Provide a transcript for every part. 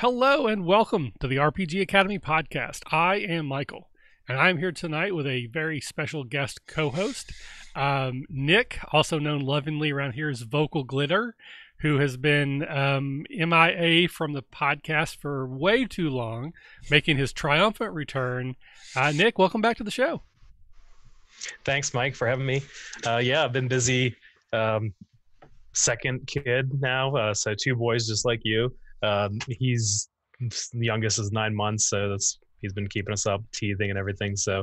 Hello and welcome to the RPG Academy podcast. I am Michael, and I'm here tonight with a very special guest co-host, Nick, also known lovingly around here as Vocal Glitter, who has been MIA from the podcast for way too long, making his triumphant return. Nick, welcome back to the show. Thanks, Mike, for having me. I've been busy. Second kid now, so two boys just like you. He's the youngest is 9 months, so he's been keeping us up, teething and everything. So,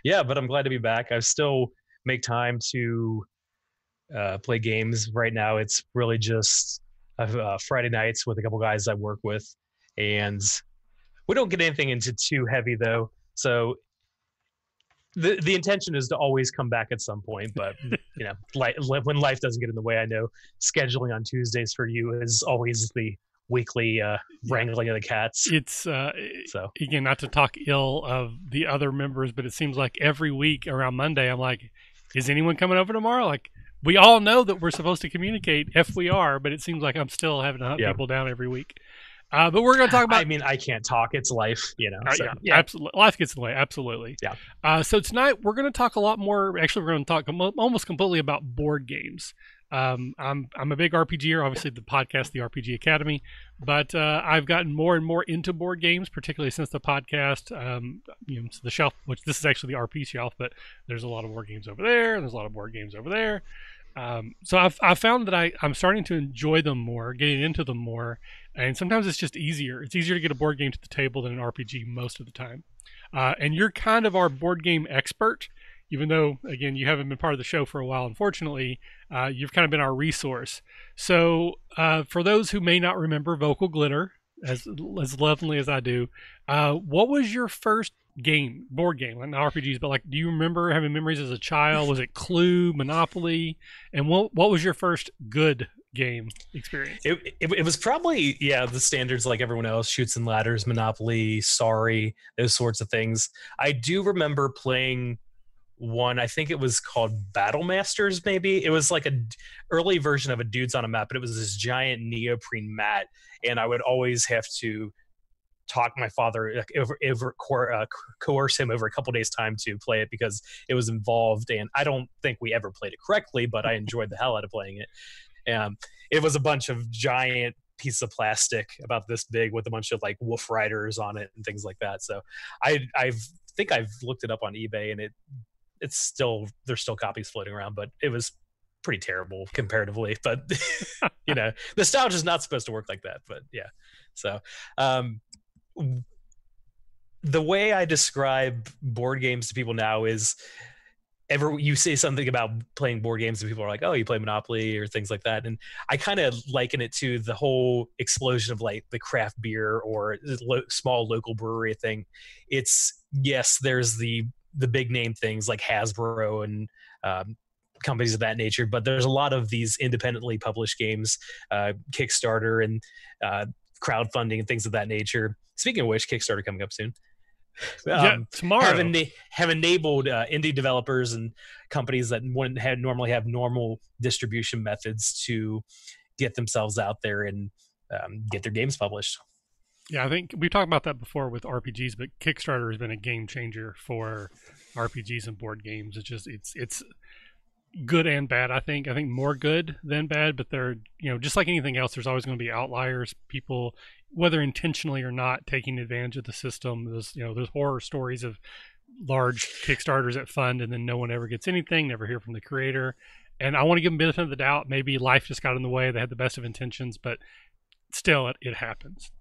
yeah, but I'm glad to be back. I still make time to play games. Right now, it's really just Friday nights with a couple guys I work with, and we don't get anything into too heavy though. So the intention is to always come back at some point, but when life doesn't get in the way, I know scheduling on Tuesdays for you is always the weekly wrangling of the cats. It's so again, not to talk ill of the other members, but it seems like every week around Monday, I'm like, is anyone coming over tomorrow? Like, we all know that we're supposed to communicate if we are, but it seems like I'm still having to hunt people down every week. But we're going to talk about... I mean, I can't talk. It's life, Absolutely. Life gets in the way. Absolutely. Yeah. So tonight we're going to talk a lot more. Actually, we're going to talk almost completely about board games. I'm a big RPGer, obviously the podcast, the RPG Academy, but I've gotten more and more into board games, particularly since the podcast, the shelf, which this is actually the RP shelf, but there's a lot of board games over there, and there's a lot of board games over there. So I've found that I'm starting to enjoy them more, getting into them more, and sometimes it's just easier. It's easier to get a board game to the table than an RPG most of the time. And you're kind of our board game expert, even though, again, you haven't been part of the show for a while, unfortunately. You've kind of been our resource. So for those who may not remember Vocal Glitter, as lovingly as I do, what was your first board game, like not RPGs, but like, do you remember having memories as a child? Was it Clue, Monopoly? And what was your first good game experience? It was probably, the standards like everyone else, Chutes and Ladders, Monopoly, Sorry, those sorts of things. I do remember playing one, I think it was called Battle Masters, maybe. It was like an early version of a Dudes on a Map, but it was this giant neoprene mat, and I would always have to talk my father coerce him over a couple days time to play it because it was involved, and I don't think we ever played it correctly, but I enjoyed the hell out of playing it. It was a bunch of giant pieces of plastic about this big with a bunch of like wolf riders on it and things like that. So I think I've looked it up on eBay, and there's still copies floating around, but it was pretty terrible comparatively. But nostalgia is not supposed to work like that. But yeah, so the way I describe board games to people now is, you say something about playing board games and people are like, oh, you play Monopoly or things like that, and I kind of liken it to the whole explosion of like the craft beer or small local brewery thing. It's, yes, there's the big name things like Hasbro and companies of that nature, but there's a lot of these independently published games, Kickstarter and crowdfunding and things of that nature. Speaking of which, Kickstarter coming up soon. Tomorrow have enabled indie developers and companies that wouldn't normally have normal distribution methods to get themselves out there and get their games published. Yeah, I think we talked about that before with RPGs, but Kickstarter has been a game changer for RPGs and board games. It's just it's good and bad. I think more good than bad, but they're, just like anything else, there's always going to be outliers, people, whether intentionally or not, taking advantage of the system. There's horror stories of large Kickstarters that fund and then no one ever gets anything, never hear from the creator. And I want to give them benefit of the doubt. Maybe life just got in the way. They had the best of intentions, but still it happens.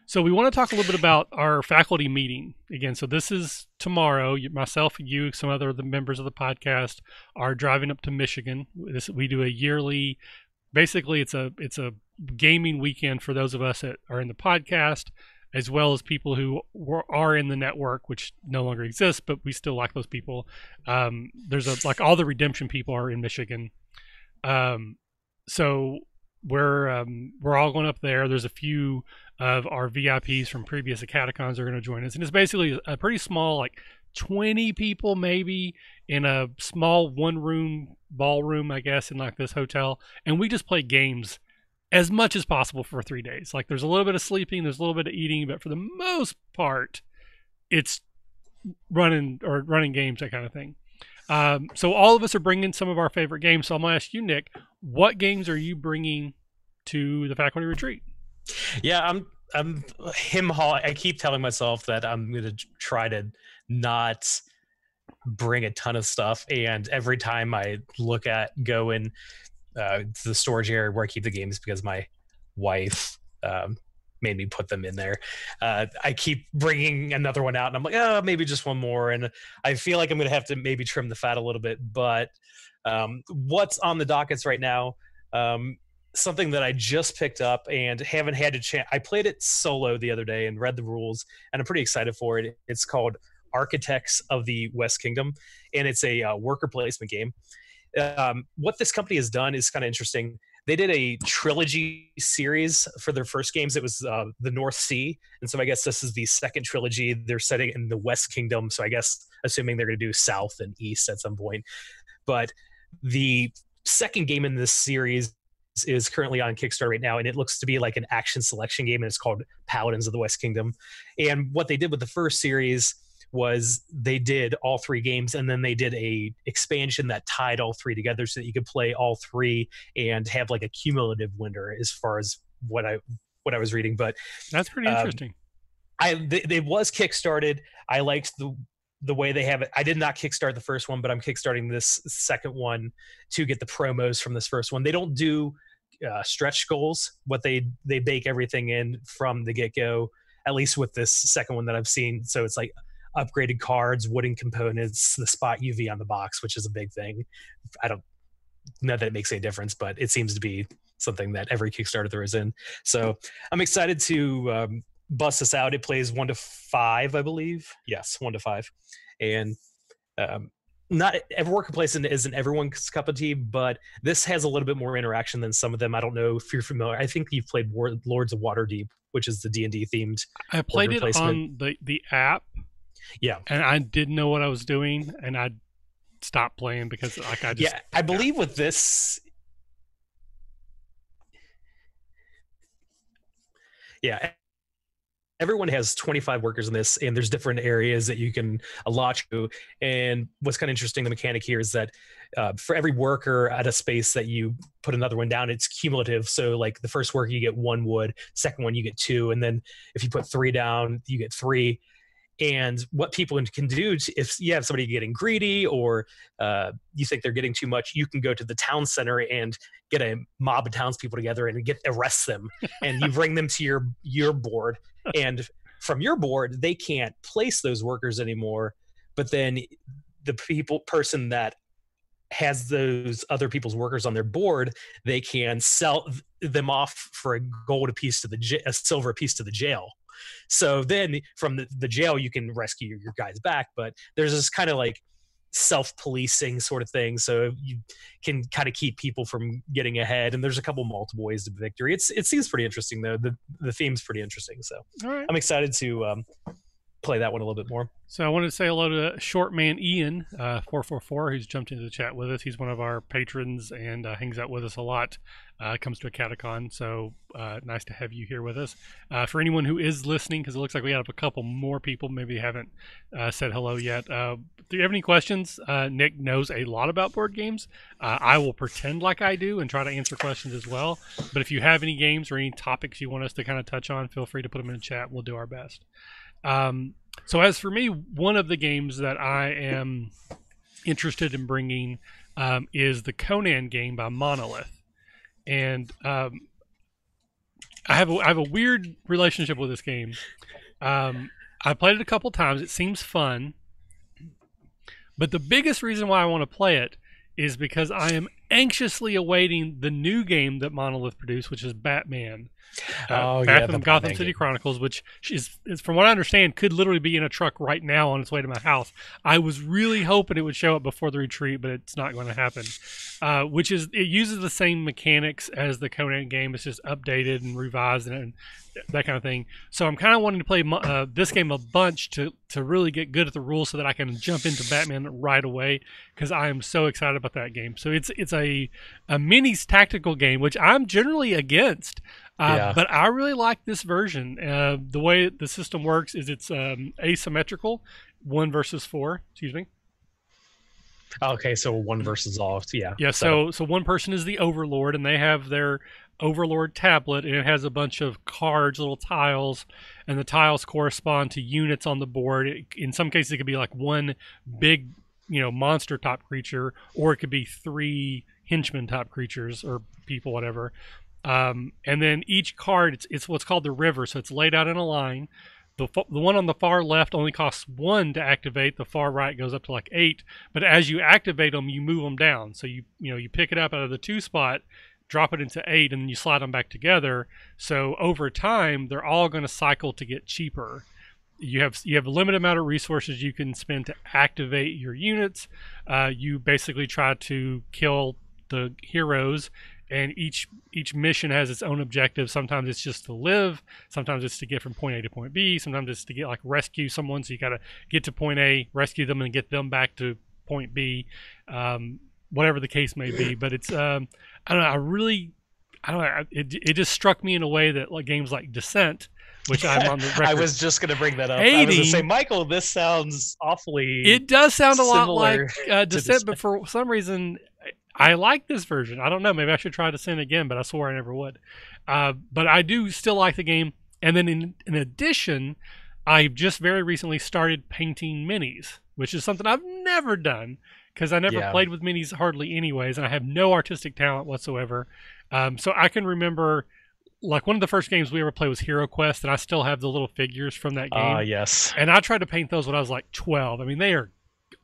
So we want to talk a little bit about our faculty meeting again. So this is tomorrow. Myself, you, some other of the members of the podcast are driving up to Michigan. We do a yearly. Basically, it's a gaming weekend for those of us that are in the podcast, as well as people who are in the network, which no longer exists, but we still like those people. There's like all the redemption people are in Michigan. So we're all going up there. There's a few of our VIPs from previous Acadecons are going to join us, and it's basically a pretty small, like 20 people maybe, in a small one-room ballroom, I guess, in like this hotel, and we just play games as much as possible for 3 days. Like there's a little bit of sleeping, there's a little bit of eating, but for the most part, it's running games, that kind of thing. So all of us are bringing some of our favorite games. So I'm gonna ask you, Nick, what games are you bringing to the faculty retreat? Yeah, I'm him. I keep telling myself that I'm gonna try to not bring a ton of stuff, and every time I go in to the storage area where I keep the games, because my wife made me put them in there. I keep bringing another one out, and I'm like, oh, maybe just one more. And I feel like I'm going to have to maybe trim the fat a little bit. But what's on the dockets right now? Something that I just picked up and haven't had a chance. I played it solo the other day and read the rules, and I'm pretty excited for it. It's called Architects of the West Kingdom, and it's a worker placement game. What this company has done is kind of interesting. They did a trilogy series for their first games. It was the North Sea, and so I guess this is the second trilogy. They're setting in the West Kingdom, so I guess assuming they're going to do South and East at some point. But the second game in this series is currently on Kickstarter right now, and it looks to be like an action selection game, and it's called Paladins of the West Kingdom. And what they did with the first series was they did all three games, and then they did a expansion that tied all three together so that you could play all three and have like a cumulative winner, as far as what I was reading. But that's pretty interesting. It was kickstarted. I liked the way they have it. I did not kickstart the first one, but I'm kickstarting this second one to get the promos from this first one. They don't do stretch goals. What they bake everything in from the get-go, at least with this second one that I've seen. So it's like upgraded cards, wooden components, the spot UV on the box, which is a big thing. I don't know that it makes any difference, but it seems to be something that every Kickstarter there is in. So I'm excited to bust this out. It plays 1 to 5, I believe. Yes, 1 to 5. And not every worker placement isn't everyone's cup of tea, but this has a little bit more interaction than some of them. I don't know if you're familiar. I think you've played Lords of Waterdeep, which is the D&D themed. I played it on the app. Yeah, and I didn't know what I was doing, and I stopped playing because like I just I believe with this. Yeah, everyone has 25 workers in this, and there's different areas that you can allot to. And what's kind of interesting, the mechanic here is that for every worker at a space that you put another one down, it's cumulative. So like the first worker, you get 1 wood, second one, you get 2. And then if you put 3 down, you get 3. And what people can do, if you have somebody getting greedy or you think they're getting too much, you can go to the town center and get a mob of townspeople together and arrest them. And you bring them to your board. And from your board, they can't place those workers anymore. But then the person that has those other people's workers on their board, they can sell them off for a gold apiece to a silver apiece to the jail. So then from the jail, you can rescue your guys back. But there's this kind of like self-policing sort of thing. So you can kind of keep people from getting ahead. And there's a couple multiple ways to victory. It seems pretty interesting, though. The theme's pretty interesting. So right. I'm excited to play that one a little bit more. So I wanted to say hello to Short Man Ian 444, who's jumped into the chat with us. He's one of our patrons and hangs out with us a lot. Comes to a catacon, so nice to have you here with us. For anyone who is listening, because it looks like we have a couple more people maybe haven't said hello yet. Do you have any questions? Nick knows a lot about board games. I will pretend like I do and try to answer questions as well. But if you have any games or any topics you want us to kind of touch on, feel free to put them in the chat. We'll do our best. So as for me, one of the games that I am interested in bringing is the Conan game by Monolith. And I have a weird relationship with this game. I played it a couple times. It seems fun. But the biggest reason why I want to play it is because I am anxiously awaiting the new game that Monolith produced, which is Batman. Gotham City Chronicles, which is, from what I understand, could literally be in a truck right now on its way to my house. I was really hoping it would show up before the retreat, but it's not going to happen. It uses the same mechanics as the Conan game. It's just updated and revised and that kind of thing. So I'm kind of wanting to play this game a bunch to really get good at the rules so that I can jump into Batman right away, because I am so excited about that game. So it's a a minis tactical game, which I'm generally against. Yeah. But I really like this version. The way the system works is it's asymmetrical, 1 versus 4. Excuse me. Okay, so one versus all. Yeah. Yeah, Setup. so one person is the overlord, and they have their overlord tablet, and it has a bunch of cards, little tiles, and the tiles correspond to units on the board. In some cases, it could be like one big, monster type creature, or it could be 3 henchman type creatures or people, whatever. And then each card, it's what's called the river, so it's laid out in a line. The one on the far left only costs 1 to activate. The far right goes up to like 8. But as you activate them, you move them down. So you pick it up out of the 2 spot, drop it into 8, and then you slide them back together. So over time, they're all going to cycle to get cheaper. You have a limited amount of resources you can spend to activate your units. You basically try to kill the heroes, and each mission has its own objective. Sometimes it's just to live, sometimes it's to get from point A to point B, sometimes it's to get like rescue someone, so you got to get to point A, rescue them, and get them back to point B, whatever the case may be. But it's I don't know, I don't know, it just struck me in a way that like games like Descent, which I'm on the record I was just going to bring that up. hating. I was going to say, Michael, this sounds awfully. It does sound a lot similar like Descent, but for some reason, I like this version. I don't know. Maybe I should try Descent again, but I swore I never would. But I do still like the game. And then in addition, I've just very recently started painting minis, which is something I've never done because I never played with minis hardly anyways, and I have no artistic talent whatsoever. So I can remember, like, one of the first games we ever played was Hero Quest, and I still have the little figures from that game. Yes. And I tried to paint those when I was like 12. I mean, they are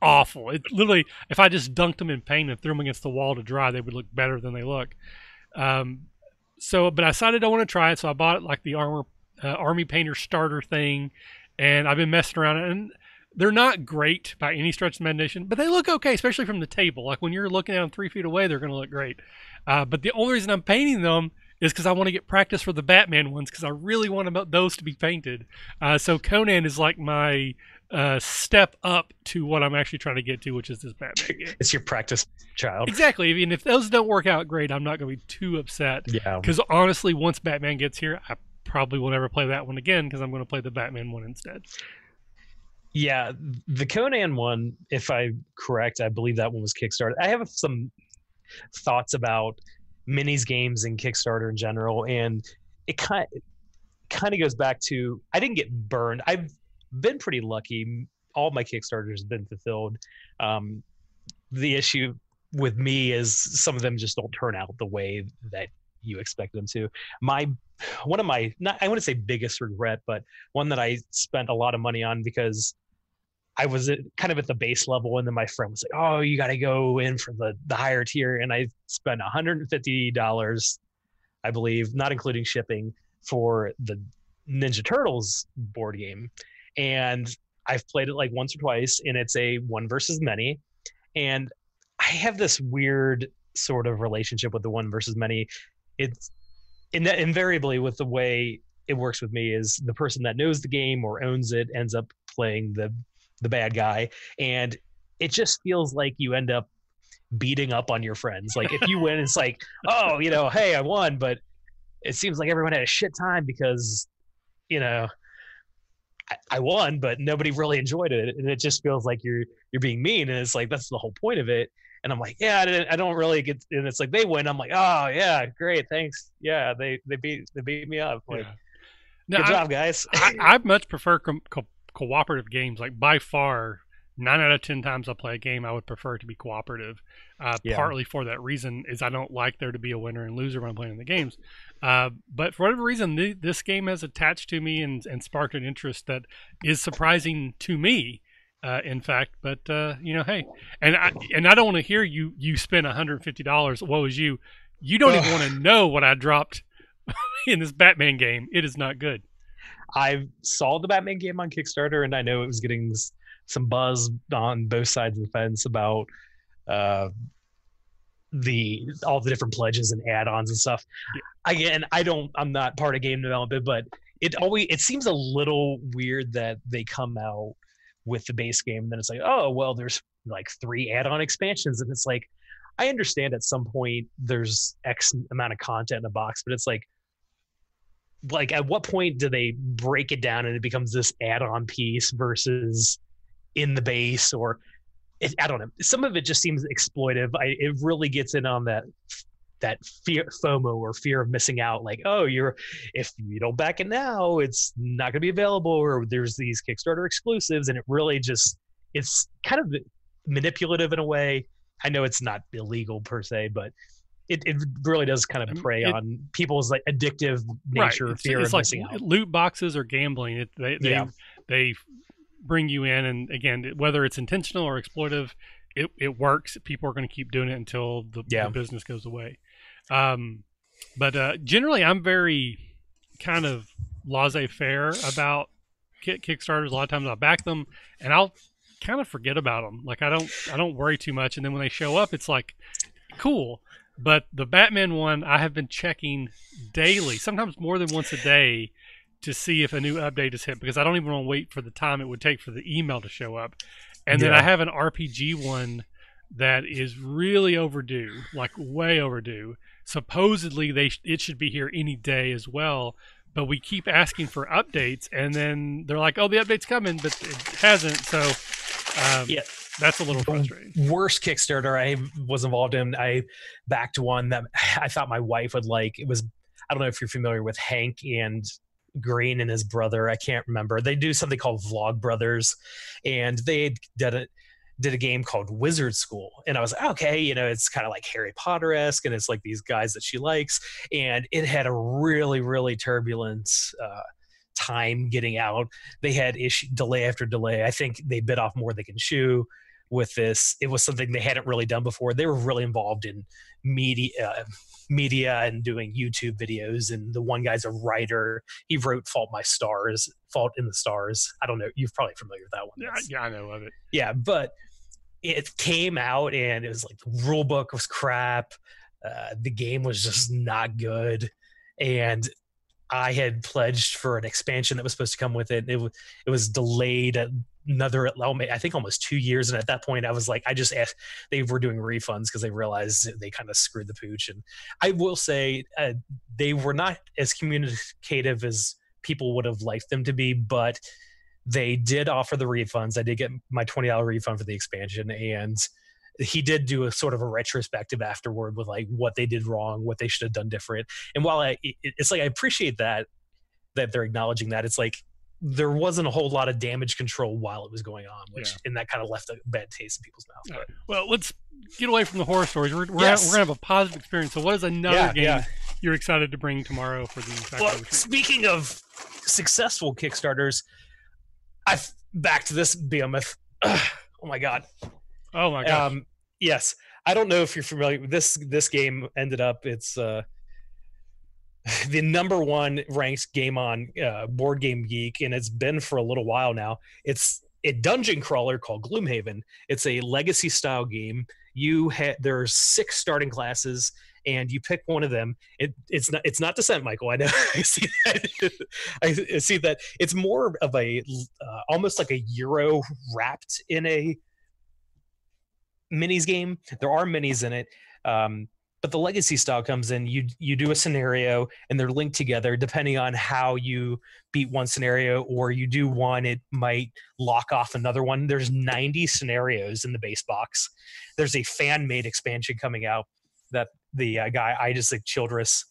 awful. It literally, if I just dunked them in paint and threw them against the wall to dry, they would look better than they look. But I decided I want to try it, so I bought like the Army Painter starter thing, and I've been messing around, and they're not great by any stretch of the imagination, but they look okay, especially from the table. Like when you're looking at them 3 feet away, they're going to look great. But the only reason I'm painting them is because I want to get practice for the Batman ones, because I really want those to be painted. So Conan is like my step up to what I'm actually trying to get to, which is this Batman game. It's your practice child. Exactly. I mean, if those don't work out great, I'm not going to be too upset. Yeah. Because honestly, once Batman gets here, I probably will never play that one again because I'm going to play the Batman one instead. Yeah, the Conan one, if I'm correct, I believe that one was Kickstarter. I have some thoughts about minis games and Kickstarter in general, and it kind of goes back to, I didn't get burned. I've been pretty lucky. All my Kickstarters have been fulfilled. The issue with me is some of them just don't turn out the way that you expect them to. One of my, not, I wouldn't say biggest regret, but one that I spent a lot of money on because I was kind of at the base level, and then my friend was like, "Oh, you got to go in for the higher tier," and I spent $150, I believe, not including shipping, for the Ninja Turtles board game. And I've played it like once or twice, and it's a 1 versus many. And I have this weird sort of relationship with the 1 versus many. It's invariably, with the way it works with me, is the person that knows the game or owns it ends up playing the bad guy, and it just feels like you end up beating up on your friends. Like if you win, it's like, oh, hey, I won, but it seems like everyone had a shit time because I won, but nobody really enjoyed it, and it just feels like you're being mean, and it's like that's the whole point of it. And I'm like, yeah, I don't really get. And it's like they win, I'm like, oh yeah, great, thanks. Yeah, they beat me up. Like, good job, guys. I much prefer cooperative games. Like by far, 9 out of 10 times I play a game, I would prefer it to be cooperative. Partly for that reason is I don't like there to be a winner and loser when I'm playing the games. But for whatever reason, this game has attached to me and sparked an interest that is surprising to me. In fact, but hey, and I don't want to hear you spend $150. Woe is you. You don't even want to know what I dropped in this Batman game. It is not good. I saw the Batman game on Kickstarter, and I know it was getting some buzz on both sides of the fence about all the different pledges and add-ons and stuff. Yeah. Again, I'm not part of game development, but it seems a little weird that they come out with the base game, and then it's like, oh well, there's like 3 add-on expansions, and it's like, I understand at some point there's X amount of content in a box, but it's like at what point do they break it down and it becomes this add-on piece versus in the base? Or I don't know. Some of it just seems exploitive. It really gets in on that fear, FOMO, or fear of missing out. Like, oh, if you don't back it now, it's not going to be available, or there's these Kickstarter exclusives, and it really just it's kind of manipulative in a way. I know it's not illegal per se, but it really does kind of prey on people's like addictive right. nature, fear It's of like missing out. loot boxes or gambling. They bring you in, and again, whether it's intentional or exploitive, it works. People are going to keep doing it until the business goes away. But generally, I'm very kind of laissez-faire about Kickstarters. A lot of times I'll back them, and I'll kind of forget about them. Like I don't worry too much, and then when they show up, it's like cool. But the Batman one, I have been checking daily, sometimes more than once a day, to see if a new update is hit, because I don't even want to wait for the time it would take for the email to show up. And then I have an RPG one that is really overdue, like way overdue. Supposedly it should be here any day as well, but we keep asking for updates, and then they're like, "Oh, the update's coming," but it hasn't. So that's a little frustrating. Worst Kickstarter I was involved in, I backed one that I thought my wife would like. It was, I don't know if you're familiar with Hank and Green and his brother. I can't remember. They do something called Vlog Brothers, and they did a game called Wizard School. And I was like, okay, it's kind of like Harry Potter-esque, and it's like these guys that she likes. And it had a really, really turbulent time getting out. They had delay after delay. I think they bit off more they can chew with this. It was something they hadn't really done before. They were really involved in media and doing YouTube videos. And the one guy's a writer. He wrote Fault in the Stars. I don't know. You're probably familiar with that one. Yeah, I know of it. Yeah, but it came out and it was like the rule book was crap. The game was just not good. And I had pledged for an expansion that was supposed to come with it. It was delayed another, I think almost 2 years. And at that point I was like, I just asked, they were doing refunds because they realized they kind of screwed the pooch. And I will say they were not as communicative as people would have liked them to be, but they did offer the refunds. I did get my $20 refund for the expansion, and he did do a sort of a retrospective afterward with like what they did wrong, what they should have done different. And while it's like I appreciate that they're acknowledging that, it's like there wasn't a whole lot of damage control while it was going on, and that kind of left a bad taste in people's mouth. Right. Well, let's get away from the horror stories. We're gonna have a positive experience. So, what is another game you're excited to bring tomorrow for the? Well, speaking of successful Kickstarters, I've backed this behemoth. Oh my god. Oh my god. Yes. I don't know if you're familiar with this game. Ended up it's the number one ranked game on Board Game Geek, and it's been for a little while now. It's a dungeon crawler called Gloomhaven. It's a legacy style game. There's 6 starting classes, and you pick one of them. It's not Descent, Michael. I know. I see that. I see that. It's more of a almost like a Euro wrapped in a minis game. There are minis in it, but the legacy style comes in. You do a scenario, and they're linked together depending on how you beat one scenario, or you do one, it might lock off another one. There's 90 scenarios in the base box. There's a fan-made expansion coming out that the guy Isaac Childress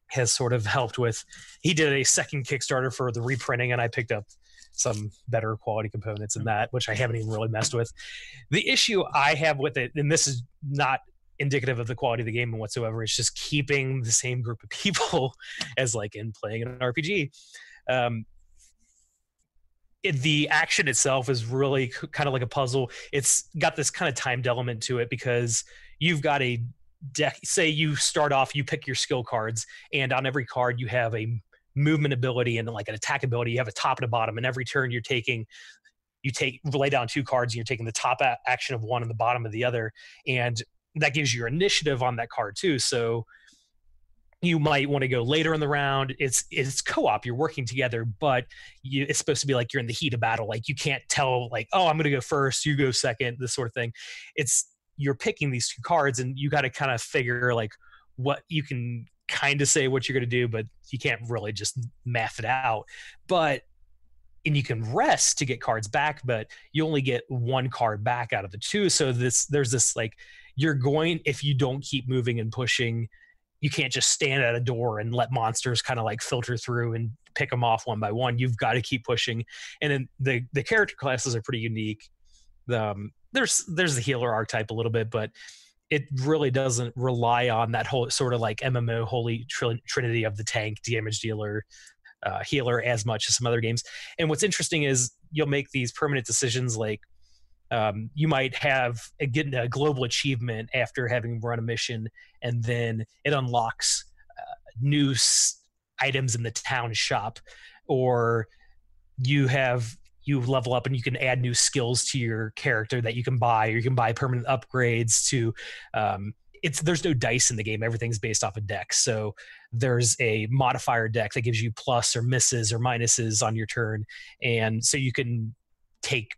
has sort of helped with. He did a second Kickstarter for the reprinting, and I picked up some better quality components in that, which I haven't even really messed with. The issue I have with it, and this is not indicative of the quality of the game whatsoever, it's just keeping the same group of people as like in playing an RPG. The action itself is really kind of like a puzzle. It's got this kind of timed element to it because you've got a deck. Say you start off, you pick your skill cards, and on every card you have a movement ability and like an attack ability. You have a top and a bottom, and every turn you lay down 2 cards, and you're taking the top action of one and the bottom of the other, and that gives you your initiative on that card too. So you might want to go later in the round. It's co-op, you're working together, but it's supposed to be like you're in the heat of battle. Like you can't tell like, oh, I'm going to go first, you go second, this sort of thing. It's you're picking these two cards, and you got to kind of figure like what you can kind of say what you're going to do, but you can't really just math it out. But and you can rest to get cards back, but you only get one card back out of the two. So there's this like, you're going, if you don't keep moving and pushing, you can't just stand at a door and let monsters kind of like filter through and pick them off one by one. You've got to keep pushing. And then the character classes are pretty unique. There's the healer archetype a little bit, but it really doesn't rely on that whole sort of like MMO holy trinity of the tank, damage dealer, healer as much as some other games. And what's interesting is you'll make these permanent decisions like you might have getting a global achievement after having run a mission, and then it unlocks new items in the town shop, or you level up and you can add new skills to your character that you can buy, or you can buy permanent upgrades to there's no dice in the game. Everything's based off a deck. So there's a modifier deck that gives you plus or misses or minuses on your turn. And so you can take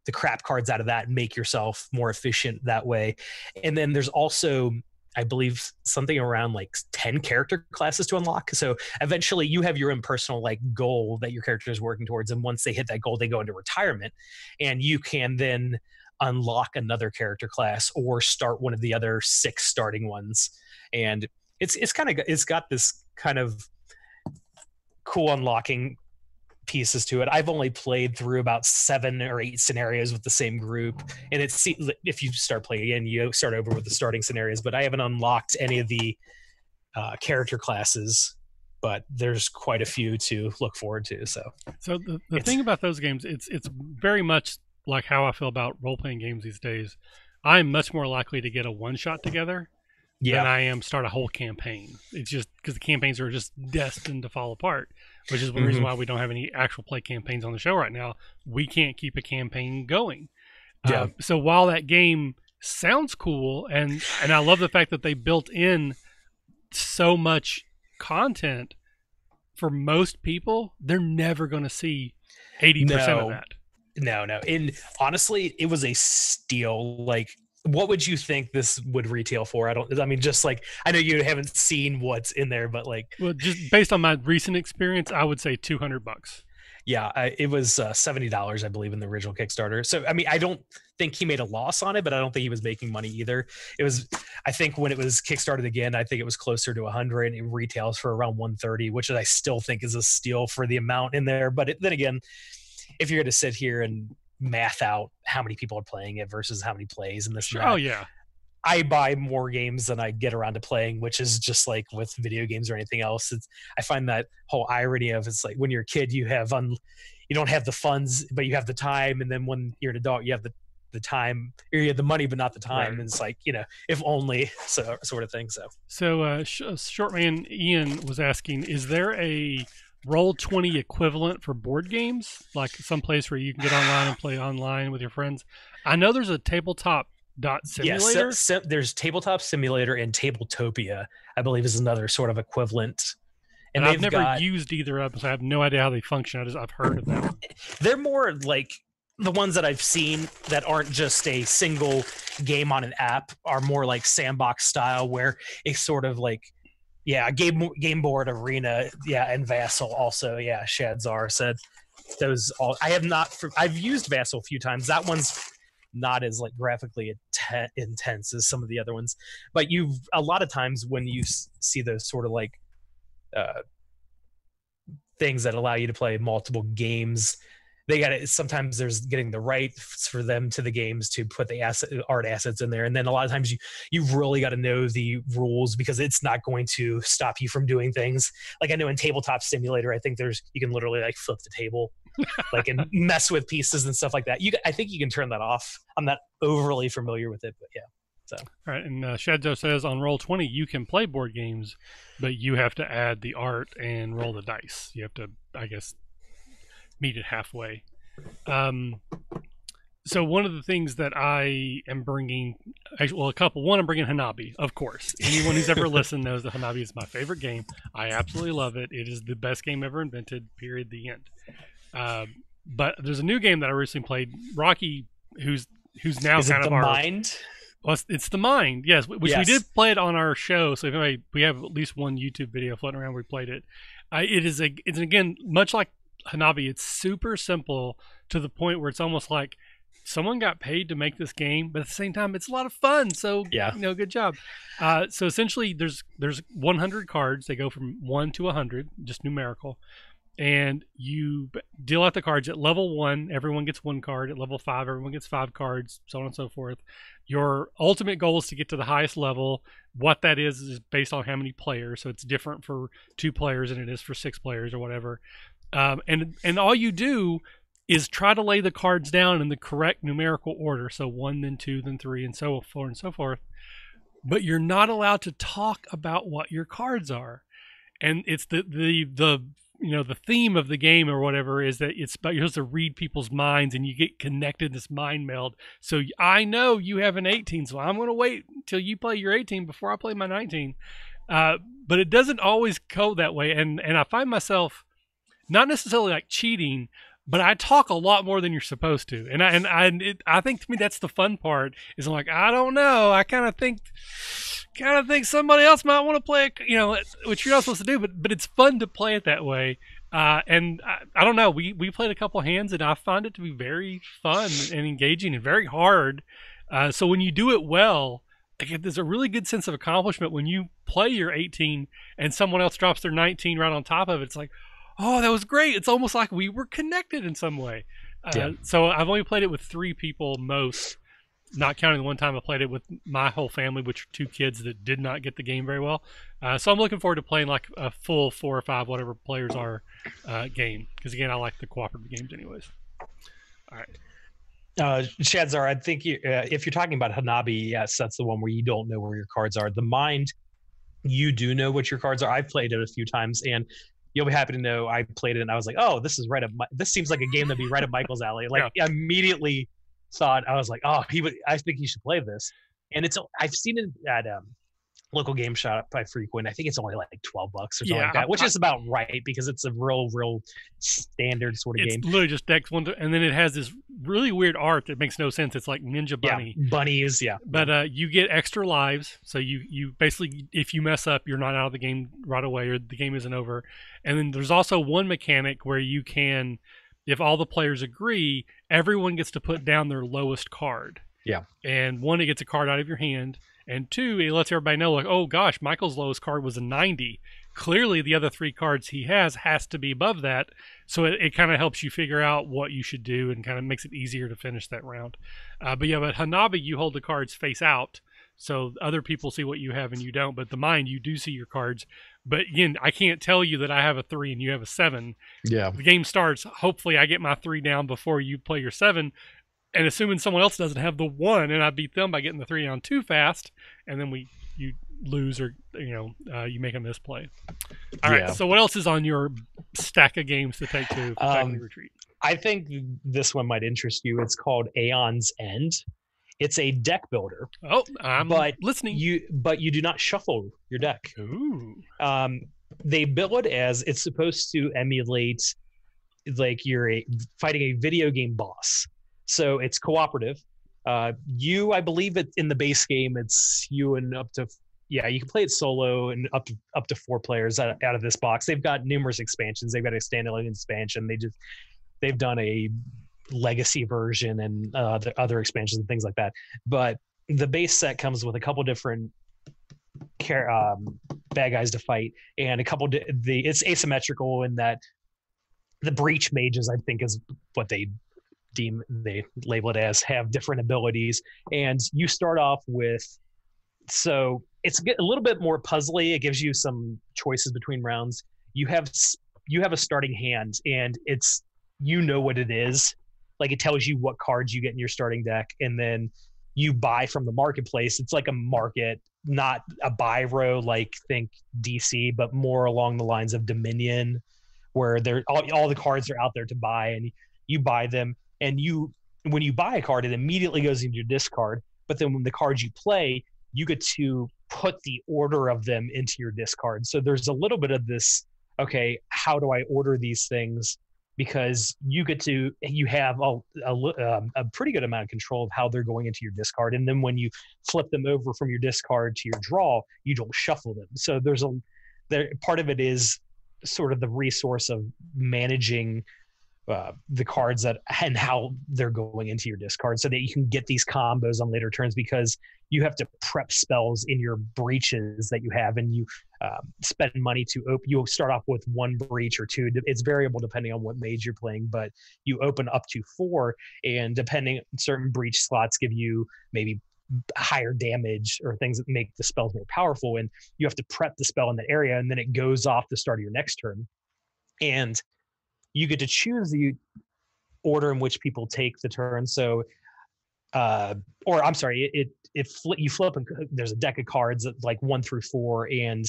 the crap cards out of that and make yourself more efficient that way. And then there's also, I believe, something around like 10 character classes to unlock. So eventually you have your own personal like goal that your character is working towards. And once they hit that goal, they go into retirement, and you can then unlock another character class or start one of the other 6 starting ones. And it's got this kind of cool unlocking pieces to it. I've only played through about 7 or 8 scenarios with the same group, and it's, if you start playing again, you start over with the starting scenarios, but I haven't unlocked any of the character classes, but there's quite a few to look forward to. So the thing about those games, it's very much like how I feel about role-playing games these days. I'm much more likely to get a one-shot together than I am start a whole campaign. It's just because the campaigns are just destined to fall apart, which is one reason why we don't have any actual play campaigns on the show right now. We can't keep a campaign going. So while that game sounds cool, and I love the fact that they built in so much content, for most people, they're never going to see 80% of that. No. And honestly, it was a steal. Like, what would you think this would retail for? Just like, I know you haven't seen what's in there, but like, well, just based on my recent experience, I would say $200. Yeah, it was $70, I believe, in the original Kickstarter. So, I mean, I don't think he made a loss on it, but I don't think he was making money either. It was, I think when it was Kickstarted again, I think it was closer to 100. It retails for around 130, which I still think is a steal for the amount in there. But then again, if you're going to sit here and math out how many people are playing it versus how many plays and this and that, oh yeah, I buy more games than I get around to playing, which is just like with video games or anything else. I find that whole irony of, it's like when you're a kid, you don't have the funds, but you have the time. And then when you're an adult, you have the time, or you have the money, but not the time. Right. And it's like, if only, so sort of thing. So Shortman Ian was asking, is there a Roll20 equivalent for board games? Like some place where you can get online and play online with your friends? I know there's a tabletop simulator. Yes, there's Tabletop Simulator, and Tabletopia, I believe, is another sort of equivalent. And I've never used either of them, so I have no idea how they function. I've heard of them. They're more like the ones that I've seen that aren't just a single game on an app, are more like sandbox style, where it's sort of like, game board arena, and Vassal also. Shadzar said those all. I've used Vassal a few times. That one's not as like graphically intense as some of the other ones, but a lot of times when you see those sort of like things that allow you to play multiple games, sometimes there's getting the rights for them to the games to put the art assets in there, and then a lot of times you've really got to know the rules, because it's not going to stop you from doing things. Like, I know in Tabletop Simulator, I think you can literally like flip the table like and mess with pieces and stuff like that. I think you can turn that off. I'm not overly familiar with it, but yeah. So all right, and Shadzo says on Roll20 you can play board games, but you have to add the art and roll the dice. You have to, I guess, meet it halfway. So one of the things that I am bringing, one, I'm bringing Hanabi, of course. Anyone who's ever listened knows that Hanabi is my favorite game. I absolutely love it. It is the best game ever invented, period, the end. But there's a new game that I recently played. Rocky, who's now is kind it of the our Mind? Well, it's the mind, yes, which we Yes. did play it on our show. So if anybody, we have at least one YouTube video floating around where we played it. It's again much like Hanabi. It's super simple to the point where it's almost like someone got paid to make this game, but at the same time, it's a lot of fun. So Yeah. good job. So essentially, there's 100 cards. They go from 1 to 100, just numerical, and you deal out the cards at level 1. Everyone gets 1 card. At level 5, everyone gets 5 cards, so on and so forth. Your ultimate goal is to get to the highest level. What that is based on how many players, so it's different for 2 players than it is for 6 players or whatever. And all you do is try to lay the cards down in the correct numerical order, so 1, then 2, then 3, and so forth and so forth. But you're not allowed to talk about what your cards are, and it's the the theme of the game or whatever is that it's about, you're supposed to read people's minds and you get connected in this mind meld. So I know you have an 18, so I'm going to wait until you play your 18 before I play my 19. But it doesn't always go that way, and I find myself not necessarily like cheating, but I talk a lot more than you're supposed to, and I think to me that's the fun part. Is I'm like, I don't know, I kind of think somebody else might want to play, which you're not supposed to do, but it's fun to play it that way. And I don't know, we played a couple hands, and I find it to be very fun and engaging and very hard. So when you do it well, like, there's a really good sense of accomplishment when you play your 18 and someone else drops their 19 right on top of it. It's like, oh, that was great. It's almost like we were connected in some way. So I've only played it with 3 people most, not counting the one time I played it with my whole family, which are 2 kids that did not get the game very well. So I'm looking forward to playing like a full 4 or 5, whatever players are, game. Because again, I like the cooperative games anyways. All right. Shadzar, I think if you're talking about Hanabi, yes, that's the one where you don't know where your cards are. The Mind, you do know what your cards are. I've played it a few times, and you'll be happy to know I played it, and I was like, oh, this seems like a game that'd be right up Michael's alley. Like, Yeah. immediately thought, I was like, oh, I think he should play this. And I've seen it at local game shop I frequent. I think it's only like $12 or something like that, which is about right because it's a real standard sort of game. It's literally just decks one, and then it has this really weird art that makes no sense. It's like Ninja Bunny. Yeah, bunnies, yeah. But you get extra lives, so you basically, if you mess up, you're not out of the game right away, or the game isn't over. And then there's also one mechanic where you can, if all the players agree, everyone gets to put down their lowest card. Yeah. And 1, it gets a card out of your hand, and 2, it lets everybody know, like, oh gosh, Michael's lowest card was a 90. Clearly, the other 3 cards he has to be above that. So it kind of helps you figure out what you should do and kind of makes it easier to finish that round. But Hanabi, you hold the cards face out, so other people see what you have and you don't. But the Mind, you do see your cards. But again, I can't tell you that I have a 3 and you have a 7. Yeah. The game starts. Hopefully, I get my 3 down before you play your 7. And assuming someone else doesn't have the 1, and I beat them by getting the 3 down too fast, and then you lose, or you make a misplay. All right. So what else is on your stack of games to take to Family Retreat? I think this one might interest you. It's called Aeon's End. It's a deck builder. Oh, I'm listening. But you do not shuffle your deck. Ooh. They build it as it's supposed to emulate like you're fighting a video game boss. So it's cooperative. I believe it in the base game, it's you and up to, you can play it solo and up to 4 players out of this box. They've got numerous expansions. They've got a standalone expansion. They've done a legacy version and the other expansions and things like that. But the base set comes with a couple different bad guys to fight, and a couple. It's asymmetrical in that the breach mages, I think, is what they label it as, have different abilities, and you start off with. So it's a little bit more puzzly. It gives you some choices between rounds. You have a starting hand, and it's what it is. Like, it tells you what cards you get in your starting deck, and then you buy from the marketplace. It's like a market, not a buy row like think DC, but more along the lines of Dominion, where all the cards are out there to buy, and you buy them. And when you buy a card, it immediately goes into your discard. But then when the cards you play, you get to put the order of them into your discard. So there's a little bit of this, okay, how do I order these things? because you have a pretty good amount of control of how they're going into your discard, and then when you flip them over from your discard to your draw, you don't shuffle them. So there part of it is sort of the resource of managing the cards that and how they're going into your discard, so that you can get these combos on later turns, because you have to prep spells in your breaches that you have, and you spend money to open. You'll start off with one breach or two. It's variable depending on what mage you're playing, but you open up to 4, and depending, certain breach slots give you maybe higher damage or things that make the spells more powerful, and you have to prep the spell in that area, and then it goes off the start of your next turn, and you get to choose the order in which people take the turn. So, or I'm sorry, you flip and there's a deck of cards like 1 through 4, and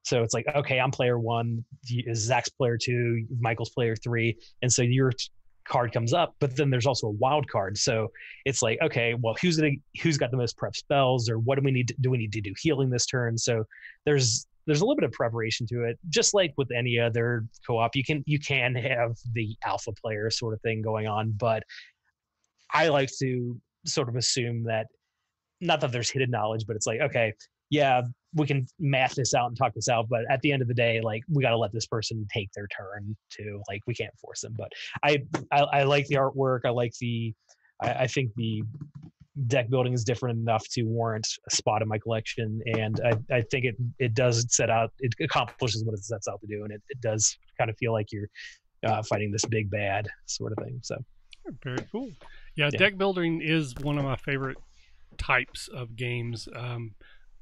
so it's like, okay, I'm player 1, Zach's player 2, Michael's player 3, and so your card comes up, but then there's also a wild card. So it's like, okay, well, who's got the most prep spells, or what do we need to do healing this turn? So there's a little bit of preparation to it, just like with any other co-op. You can have the alpha player sort of thing going on, but I like to sort of assume that, not that there's hidden knowledge, but it's like, okay, yeah, we can math this out and talk this out, but at the end of the day, like, we got to let this person take their turn too. Like, we can't force them. But I like the artwork. I think the deck building is different enough to warrant a spot in my collection, and I think it does it accomplishes what it sets out to do, and it does kind of feel like you're fighting this big bad sort of thing. So very cool. Yeah, deck building is one of my favorite types of games.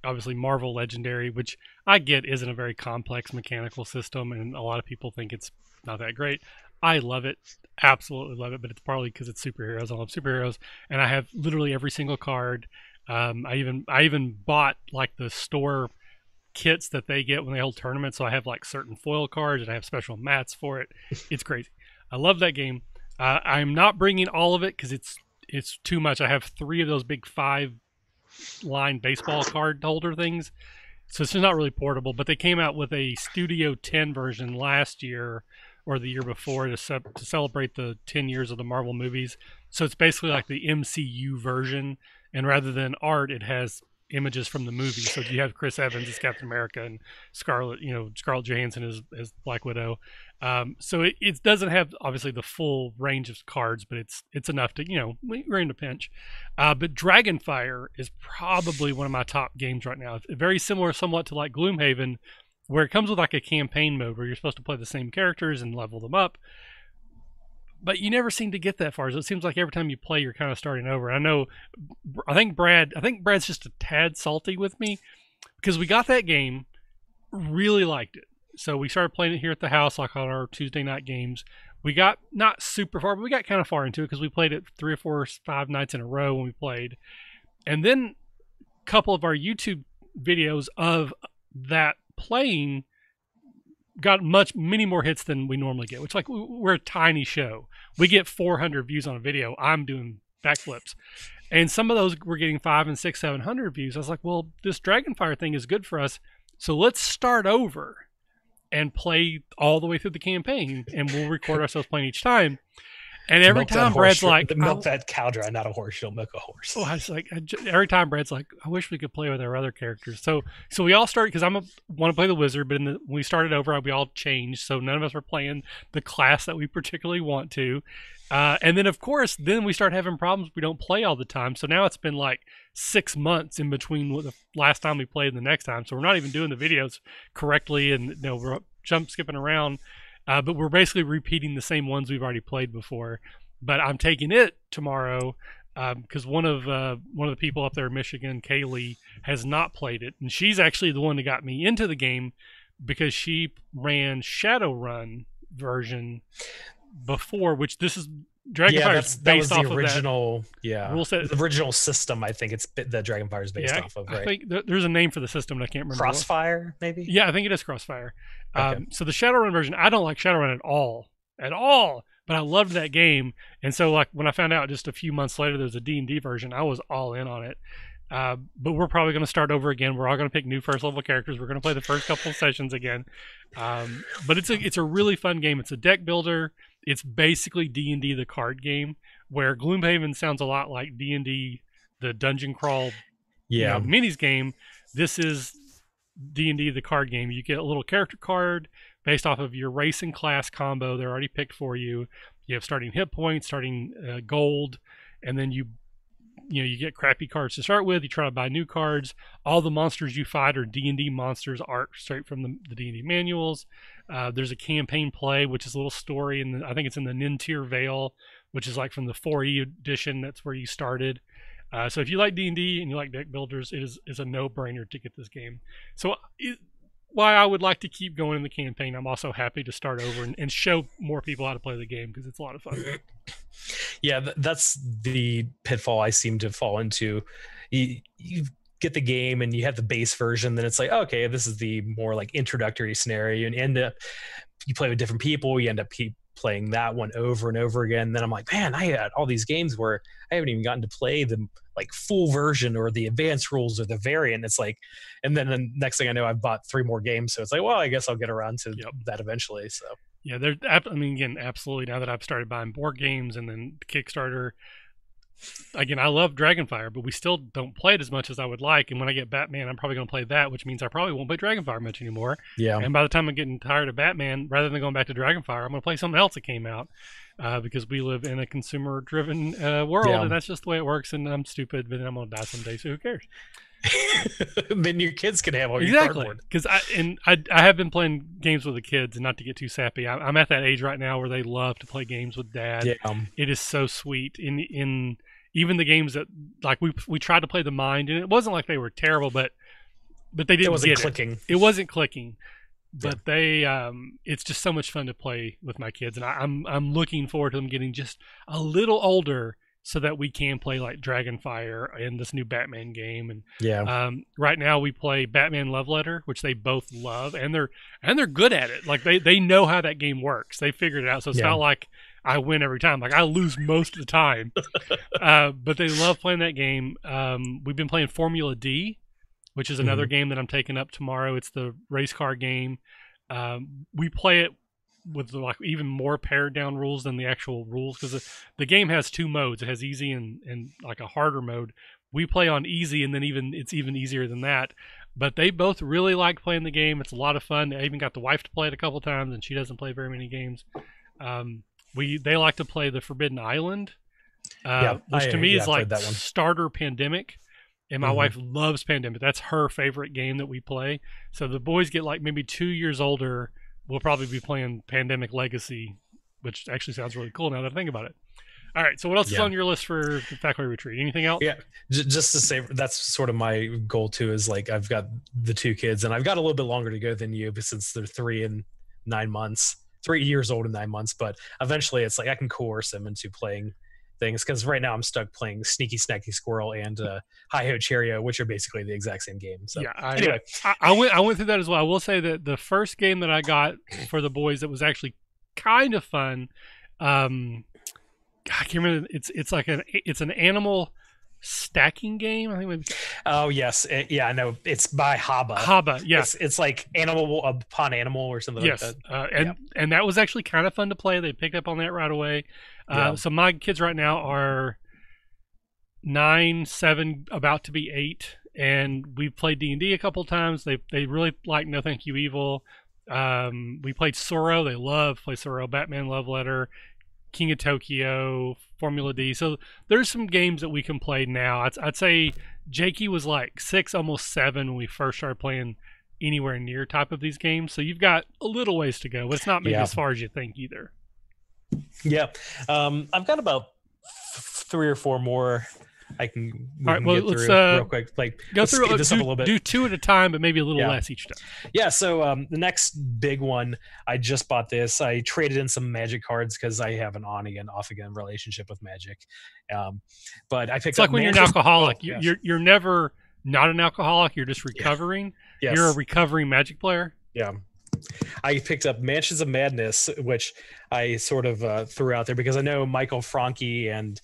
Obviously Marvel Legendary, which I get isn't a very complex mechanical system, and a lot of people think it's not that great. I love it, absolutely love it, but it's partly because it's superheroes. I love superheroes, and I have literally every single card. I even bought like the store kits that they get when they hold tournaments, so I have like certain foil cards, and I have special mats for it. It's crazy. I love that game. I'm not bringing all of it because it's too much. I have 3 of those big 5-line baseball card holder things, so it's just not really portable. But they came out with a Studio 10 version last year or the year before to celebrate the 10 years of the Marvel movies. So it's basically like the MCU version, and rather than art, it has images from the movie. So you have Chris Evans as Captain America, and Scarlett Johansson as Black Widow. So it doesn't have obviously the full range of cards, but it's enough to, we're in a pinch. But Dragonfire is probably one of my top games right now. It's very similar somewhat to like Gloomhaven, where it comes with like a campaign mode where you're supposed to play the same characters and level them up. But you never seem to get that far. So it seems like every time you play, you're kind of starting over. I think Brad's just a tad salty with me because we got that game, really liked it. So we started playing it here at the house, like on our Tuesday night games. We got not super far, but we got kind of far into it because we played it 3 or 4, 5 nights in a row when we played. And then a couple of our YouTube videos of that playing got many more hits than we normally get, which, like, we're a tiny show. We get 400 views on a video. I'm doing backflips, and some of those we're getting 500 and 600, 700 views. I was like, well, this Dragonfire thing is good for us, so let's start over and play all the way through the campaign, and we'll record ourselves playing each time. And every time Brad's like, milk that cow dry, not a horse. She'll milk a horse. Oh, I was like, every time Brad's like, I wish we could play with our other characters. So we all started, because want to play the wizard, but when we started over, we all changed. So none of us were playing the class that we particularly want to. And then, of course, we start having problems. We don't play all the time. So now it's been like 6 months in between the last time we played and the next time. So we're not even doing the videos correctly, and we're skipping around. But we're basically repeating the same ones we've already played before. But I'm taking it tomorrow because one of the people up there in Michigan, Kaylee, has not played it, and she's actually the one that got me into the game because she ran Shadowrun version before, which this is Dragonfire is based off of the original rule set. The original system, I think the Dragonfire is based off of, right? I think there's a name for the system, and I can't remember. Crossfire, maybe? Yeah, I think it is Crossfire. Okay. So the Shadowrun version, I don't like Shadowrun at all, but I loved that game. And so, like, when I found out just a few months later there's a D&D version, I was all in on it. But we're probably going to start over again. We're all going to pick new first level characters. We're going to play the first couple of sessions again. But it's a really fun game. It's a deck builder. It's basically D&D the card game, where Gloomhaven sounds a lot like D&D the dungeon crawl, Yeah. minis game. This is D&D the card game. You get a little character card based off of your race and class combo. They're already picked for you. You have starting hit points, starting gold, and then you get crappy cards to start with. You try to buy new cards. All the monsters you fight are D&D monsters, art straight from the D&D manuals. There's a campaign play, which is a little story, and I think it's in the Nintir Vale, which is like from the 4E edition. That's where you started. So if you like D&D and you like deck builders, it is a no-brainer to get this game. So why I would like to keep going in the campaign, I'm also happy to start over and show more people how to play the game because it's a lot of fun. Yeah, that's the pitfall I seem to fall into. You get the game and you have the base version, then it's like, okay, this is the more like introductory scenario, and end up you play with different people, you end up playing that one over and over again. Then I'm like, man, I had all these games where I haven't even gotten to play the like full version or the advanced rules or the variant. It's like, and then the next thing I know, I've bought 3 more games. So it's like, well, I guess I'll get around to that eventually. So yeah, again, absolutely. Now that I've started buying board games and then Kickstarter, again, I love Dragonfire, but we still don't play it as much as I would like. And when I get Batman, I'm probably going to play that, which means I probably won't play Dragonfire much anymore. Yeah. And by the time I'm getting tired of Batman, rather than going back to Dragonfire, I'm going to play something else that came out because we live in a consumer-driven world, and that's just the way it works. And I'm stupid, but then I'm going to die someday, so who cares? Then your kids can have all your exactly cardboard. Because I have been playing games with the kids, and not to get too sappy, I'm at that age right now where they love to play games with dad. Yeah. It is so sweet in even the games that like we tried to play the Mind, and it wasn't like they were terrible, but they didn't it wasn't get clicking. It wasn't clicking. But they it's just so much fun to play with my kids, and I'm looking forward to them getting just a little older so that we can play like Dragonfire and this new Batman game. And right now we play Batman Love Letter, which they both love, and they're good at it. Like they know how that game works. They figured it out. So it's not like I win every time. Like I lose most of the time. But they love playing that game. We've been playing Formula D, which is another game that I'm taking up tomorrow. It's the race car game. We play it with like even more pared down rules than the actual rules because the game has 2 modes. It has easy and like a harder mode. We play on easy, and then it's even easier than that. But they both really like playing the game. It's a lot of fun. I even got the wife to play it a couple times, and she doesn't play very many games. They like to play the Forbidden Island, which to me is like starter Pandemic. And my wife loves Pandemic. That's her favorite game that we play. So the boys get like maybe 2 years older. We'll probably be playing Pandemic Legacy, which actually sounds really cool now that I think about it. All right, so what else is on your list for the Faculty Retreat? Anything else? Yeah, just to say, that's sort of my goal too, is like I've got the 2 kids, and I've got a little bit longer to go than you, but since they're 3 and 9 months, 3 years old and 9 months, but eventually it's like I can coerce them into playing things, because right now I'm stuck playing Sneaky Snacky Squirrel and Hi-Ho Cheerio, which are basically the exact same game. So anyway, I went through that as well. I will say that the first game that I got for the boys that was actually kind of fun, I can't remember. It's like it's an animal stacking game. I think. Maybe. Oh yes, I know. It's by Haba. Haba, yes. It's like Animal Upon Animal or something like that. And that was actually kind of fun to play. They picked up on that right away. So my kids right now are 9, 7, about to be 8, and we've played D&D a couple times. They really like No Thank You Evil. We played Sorrow. They love to play Sorrow. Batman Love Letter, King of Tokyo, Formula D. So there's some games that we can play now. I'd say Jakey was like 6, almost 7 when we first started playing anywhere near top of these games. So you've got a little ways to go, but it's not maybe as far as you think either. Yeah. I've got about 3 or 4 more I can, let's get through real quick. Like, go through this up a little bit. Do 2 at a time, but maybe a little less each time. Yeah. So the next big one, I just bought this. I traded in some Magic cards because I have an on again, off again relationship with Magic. But I picked. It's like when you're an alcoholic. You're never not an alcoholic. You're just recovering. Yeah. Yes. You're a recovering Magic player. Yeah. I picked up Mansions of Madness, which I sort of threw out there because I know Michael Franke and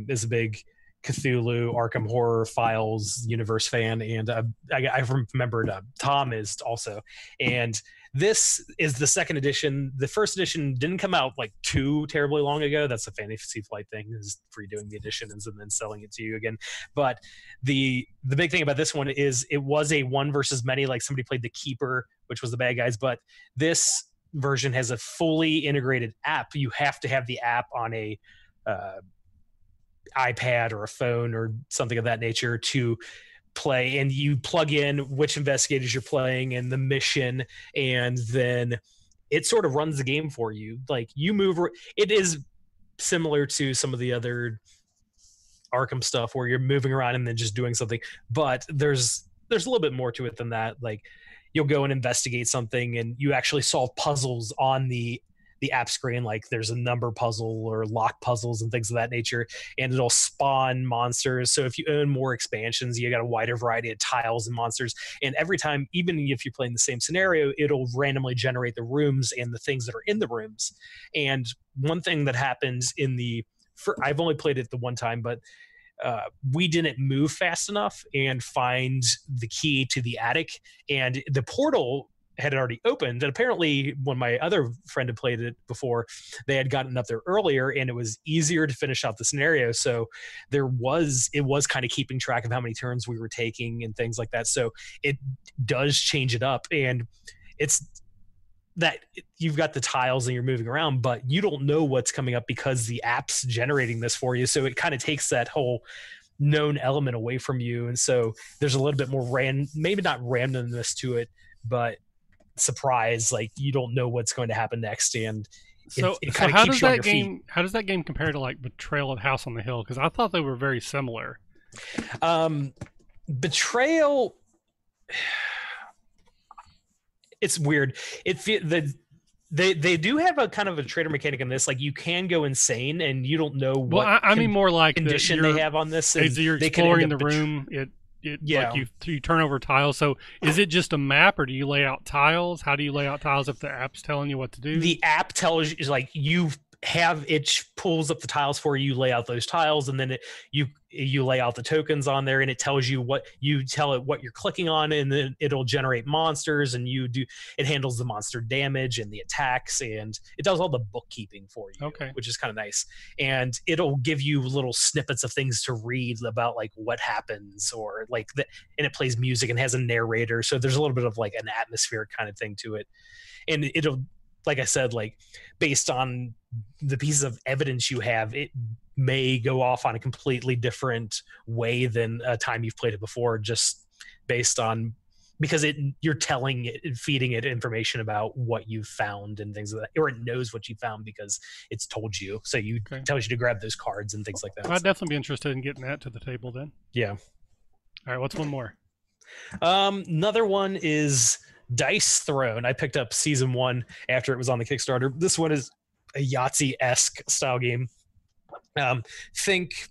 is a big Cthulhu, Arkham Horror Files universe fan, and I remembered Tom is also. And this is the second edition. The first edition didn't come out like too terribly long ago. That's a Fantasy Flight thing, is redoing the editions and then selling it to you again. But the big thing about this one is it was a one versus many. Like somebody played the Keeper, which was the bad guys, but this version has a fully integrated app. You have to have the app on a iPad or a phone or something of that nature to play, and you plug in which investigators you're playing and the mission, and then it sort of runs the game for you. Like you move, it is similar to some of the other Arkham stuff where you're moving around and then just doing something, but there's a little bit more to it than that. Like you'll go and investigate something and you actually solve puzzles on the app screen. Like there's a number puzzle or lock puzzles and things of that nature, and it'll spawn monsters. So if you own more expansions, you got a wider variety of tiles and monsters, and every time, even if you're playing the same scenario, it'll randomly generate the rooms and the things that are in the rooms. And one thing that happens I've only played it the one time, but we didn't move fast enough and find the key to the attic, and the portal had already opened. And apparently when my other friend had played it before, they had gotten up there earlier and it was easier to finish out the scenario. So it was kind of keeping track of how many turns we were taking and things like that. So it does change it up, and it's that you've got the tiles and you're moving around, but you don't know what's coming up because the app's generating this for you. So it kind of takes that whole known element away from you. And so there's a little bit more maybe not randomness to it, but surprise. Like you don't know what's going to happen next. And so how does that game compare to like Betrayal at House on the Hill? Because I thought they were very similar. Betrayal, it's weird. They do have a kind of a trader mechanic in this. Like you can go insane and you don't know what. Well, I mean more like condition they have on this. As you're exploring the room, yeah, like you turn over tiles. So is it just a map, or do you lay out tiles? How do you lay out tiles if the app's telling you what to do? The app tells you, like it pulls up the tiles for you, lay out those tiles, and then you lay out the tokens on there, and it tells you you tell it what you're clicking on, and then it'll generate monsters, and it handles the monster damage and the attacks, and it does all the bookkeeping for you. Okay. Which is kind of nice. And it'll give you little snippets of things to read about like what happens, or like and it plays music and has a narrator, so there's a little bit of like an atmospheric kind of thing to it. And it'll, like I said, like based on the pieces of evidence you have, it may go off on a completely different way than a time you've played it before, just based on, because you're telling it, feeding it information about what you've found and things like that, or it knows what you found because it's told you. So tells you to grab those cards and things like that. I'd definitely be interested in getting that to the table then. Yeah. All right. What's one more? Another one is Dice Throne. I picked up season 1 after it was on the Kickstarter. This one is a Yahtzee-esque style game. Think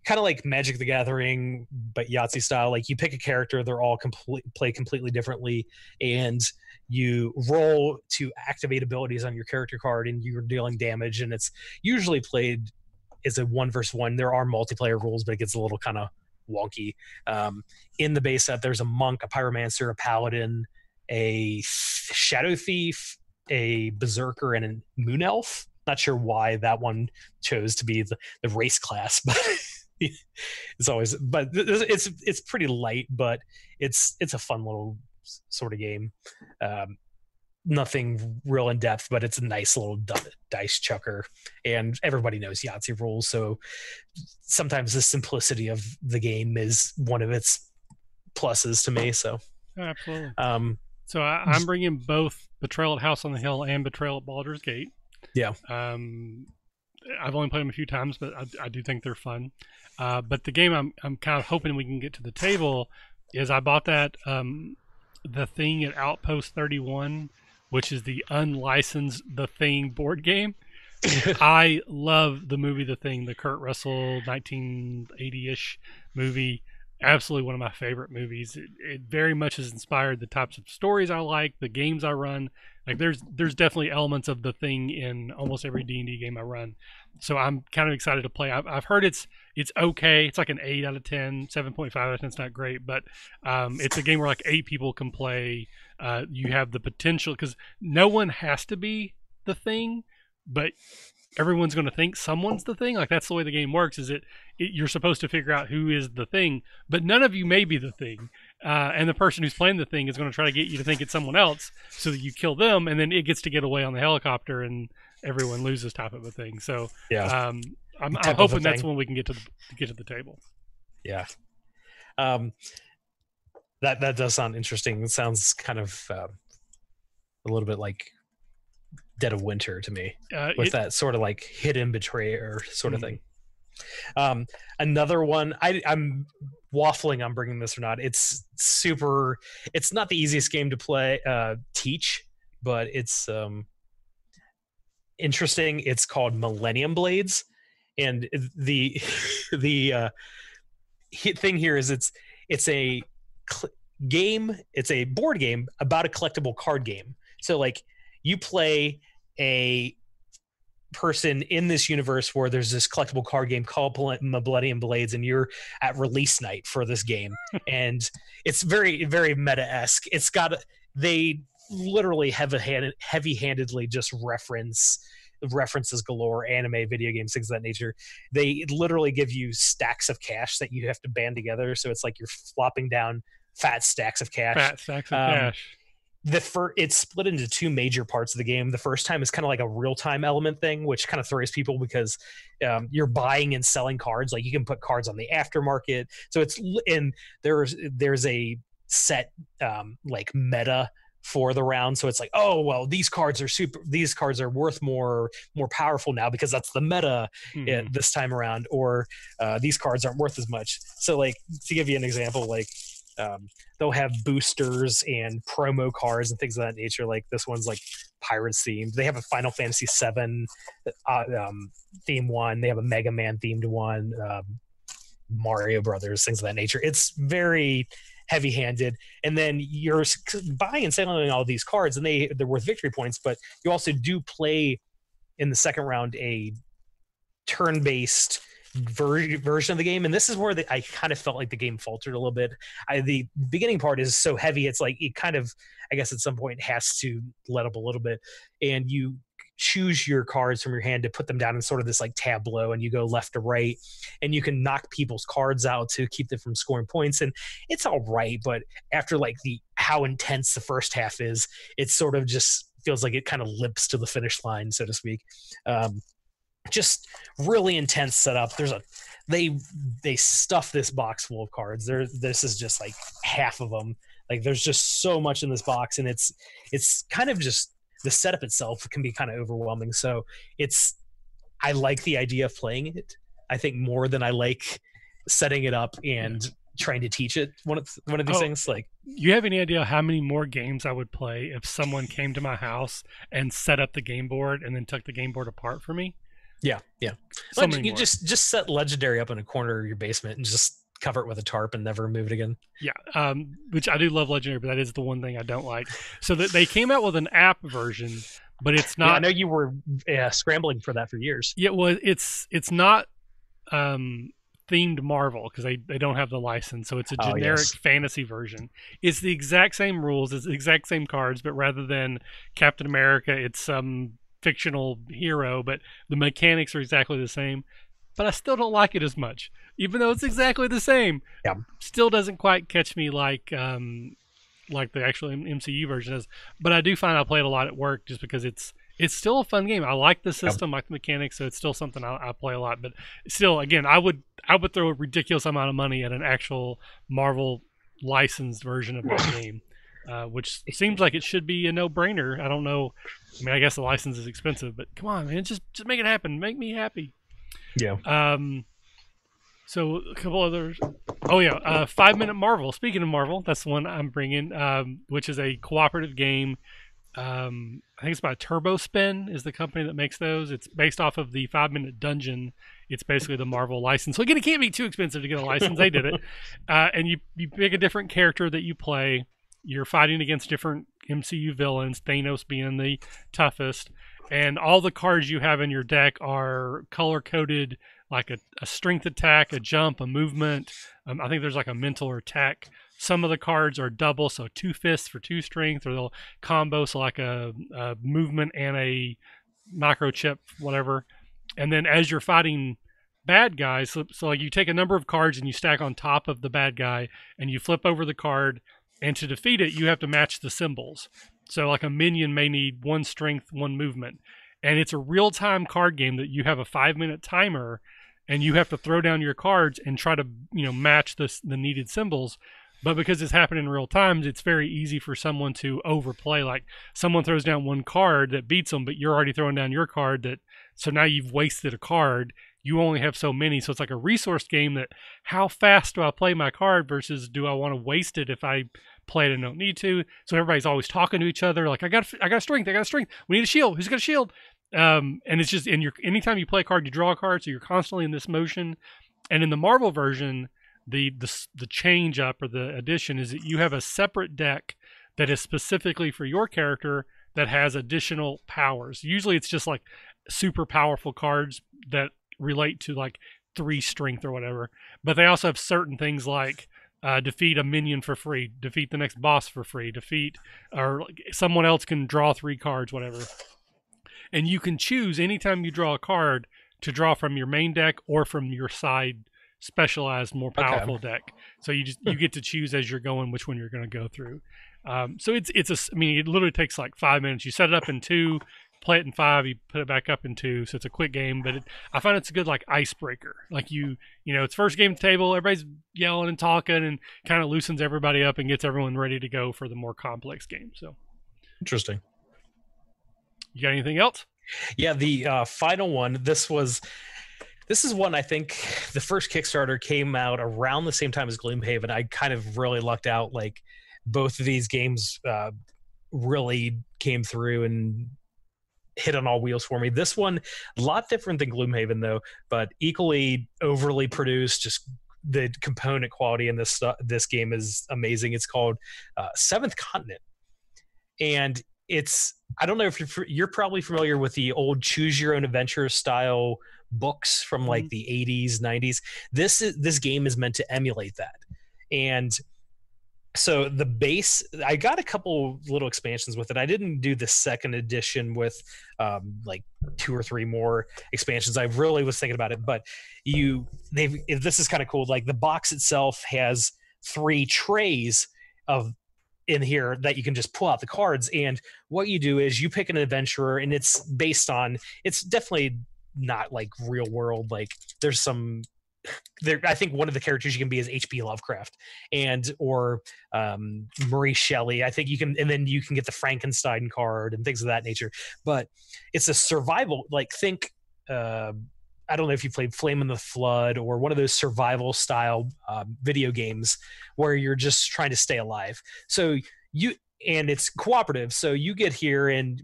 kind of like Magic the Gathering, but Yahtzee style. Like you pick a character, they're all play completely differently, and you roll to activate abilities on your character card, and you're dealing damage. And it's usually played as a 1-versus-1. There are multiplayer rules, but it gets a little kind of wonky. In the base set, there's a monk, a pyromancer, a paladin, a shadow thief, a berserker, and a moon elf. Not sure why that one chose to be the race class, but it's pretty light, but it's a fun little sort of game. Nothing real in depth, but it's a nice little dice chucker, and everybody knows Yahtzee rules, so sometimes the simplicity of the game is one of its pluses to me. So absolutely. So I'm bringing both Betrayal at House on the Hill and Betrayal at Baldur's Gate. Yeah. I've only played them a few times, but I do think they're fun. But the game I'm kind of hoping we can get to the table is I bought that The Thing at Outpost 31, which is the unlicensed The Thing board game. I love the movie The Thing, the Kurt Russell 1980-ish movie. Absolutely one of my favorite movies. It very much has inspired the types of stories I like, the games I run, Like there's definitely elements of the thing in almost every D&D game I run. So I'm kind of excited to play. I've heard it's okay. It's like an 8 out of 10, 7.5 out of 10. It's not great, but it's a game where like 8 people can play. You have the potential because no one has to be the thing, but everyone's going to think someone's the thing. Like that's the way the game works. Is you're supposed to figure out who is the thing, but none of you may be the thing. And the person who's playing the thing is going to try to get you to think it's someone else, so that you kill them, and then it gets to get away on the helicopter, and everyone loses, type of a thing. So Yeah, I'm type of a hoping that's thing. when we can get to the table. Yeah. Um, that does sound interesting. It sounds kind of a little bit like Dead of Winter to me, with that sort of like hidden betrayer sort of thing. Another one, I'm waffling on bringing this or not. It's super. It's not the easiest game to play, teach, but it's interesting. It's called Millennium Blades, and the the thing here is it's a game. It's a board game about a collectible card game. So like you play a person in this universe where there's this collectible card game called Millennium Blades, and you're at release night for this game, and it's very very meta-esque. It's got they literally heavy-handedly just references galore, anime, video games, things of that nature. They literally give you stacks of cash that you have to band together, so it's like you're flopping down fat stacks of cash. Fat stacks of cash. It's split into two major parts of the game. The first time is kind of like a real-time element thing, which kind of throws people because you're buying and selling cards. Like you can put cards on the aftermarket, so it's and there's a set like meta for the round. So it's like, oh well, these cards are worth more powerful now because that's the meta this time around, or these cards aren't worth as much. So like to give you an example, like they'll have boosters and promo cards and things of that nature. Like this one's like Pirates themed. They have a Final Fantasy VII theme one. They have a Mega Man themed one, Mario Brothers, things of that nature. It's very heavy-handed, and then you're buying and selling all these cards, and they're worth victory points. But you also do play in the second round a turn-based version of the game, and this is where I kind of felt like the game faltered a little bit. The beginning part is so heavy, it's like it kind of, I guess at some point has to let up a little bit, and you choose your cards from your hand to put them down in sort of this like tableau, and you go left to right, and you can knock people's cards out to keep them from scoring points, and it's all right. But after like how intense the first half is, it sort of just feels like it kind of limps to the finish line, so to speak. Just really intense setup. They stuff this box full of cards. This is just like half of them. Like there's just so much in this box, and it's kind of just the setup itself can be kind of overwhelming. So I like the idea of playing it, I think, more than I like setting it up and trying to teach it one of these things. Like, you have any idea how many more games I would play if someone came to my house and set up the game board and then took the game board apart for me? Yeah. So you just set Legendary up in a corner of your basement and just cover it with a tarp and never move it again. Yeah, which I do love Legendary, but that is the one thing I don't like. So that they came out with an app version, but it's not. Yeah, I know you were scrambling for that for years. Yeah, well, it's not themed Marvel because they don't have the license, so it's a generic fantasy version. It's the exact same rules, it's the exact same cards, but rather than Captain America, it's some fictional hero, but the mechanics are exactly the same. But I still don't like it as much, even though it's exactly the same. Yeah, still doesn't quite catch me like the actual MCU version is. But I do find I play it a lot at work just because it's still a fun game. I like the system, like the mechanics, so it's still something I play a lot. But still, again, I would throw a ridiculous amount of money at an actual Marvel licensed version of that game. Which seems like it should be a no-brainer. I don't know. I mean, I guess the license is expensive, but come on, man, just make it happen. Make me happy. Yeah. So a couple others. Oh yeah, 5 Minute Marvel. Speaking of Marvel, that's the one I'm bringing, which is a cooperative game. I think it's by Turbo Spin is the company that makes those. It's based off of the 5 Minute Dungeon. It's basically the Marvel license. So again, it can't be too expensive to get a license. They did it. And you pick a different character that you play. You're fighting against different MCU villains, Thanos being the toughest, and all the cards you have in your deck are color coded, like a strength attack, a jump, a movement. I think there's like a mental or attack. Some of the cards are double, so two fists for two strength, or they'll combo, so like a movement and a microchip, whatever. And then as you're fighting bad guys, so like you take a number of cards and you stack on top of the bad guy, and you flip over the card, and to defeat it, you have to match the symbols. So like a minion may need one strength, one movement, and it's a real time card game that you have a 5 minute timer, and you have to throw down your cards and try to match the needed symbols. But because it's happening in real time, it's very easy for someone to overplay. Like someone throws down one card that beats them, but you're already throwing down your card so now you've wasted a card. You only have so many. So it's like a resource game that how fast do I play my card versus do I want to waste it if I play it and don't need to? So everybody's always talking to each other. Like I got a strength. We need a shield. Who's got a shield? And it's just anytime you play a card, you draw a card. So you're constantly in this motion. And in the Marvel version, the change up or the addition is that you have a separate deck that is specifically for your character that has additional powers. Usually it's just like super powerful cards that relate to like 3 strength or whatever, but they also have certain things like defeat a minion for free, defeat the next boss for free, defeat or someone else can draw 3 cards, whatever. And you can choose anytime you draw a card to draw from your main deck or from your side specialized, more powerful deck. So you get to choose as you're going which one you're going to go through. So it literally takes like 5 minutes. You set it up in 2, play it in 5, you put it back up in 2. So it's a quick game, but I find it's a good like icebreaker. Like it's first game at the table, everybody's yelling and talking, and kind of loosens everybody up and gets everyone ready to go for the more complex game. So interesting. You got anything else? Yeah, the final one. This is one I think the first Kickstarter came out around the same time as Gloomhaven. I kind of really lucked out. Like both of these games really came through and hit on all wheels for me. This one, a lot different than Gloomhaven though, but equally overly produced. Just the component quality in this game is amazing. It's called Seventh Continent, and I don't know if you're probably familiar with the old Choose Your Own Adventure style books from like the 80s, 90s. This game is meant to emulate that. And so the base, I got a couple little expansions with it. I didn't do the second edition with like 2 or 3 more expansions. I really was thinking about it, but this is kind of cool. Like the box itself has 3 trays in here that you can just pull out the cards, and what you do is you pick an adventurer, and it's definitely not like real world. Like there's I think one of the characters you can be is H.P. Lovecraft or Marie Shelley. I think you can, and then you can get the Frankenstein card and things of that nature. But it's a survival, like think I don't know if you played Flame in the Flood or one of those survival style video games where you're just trying to stay alive. So and it's cooperative. So you get here and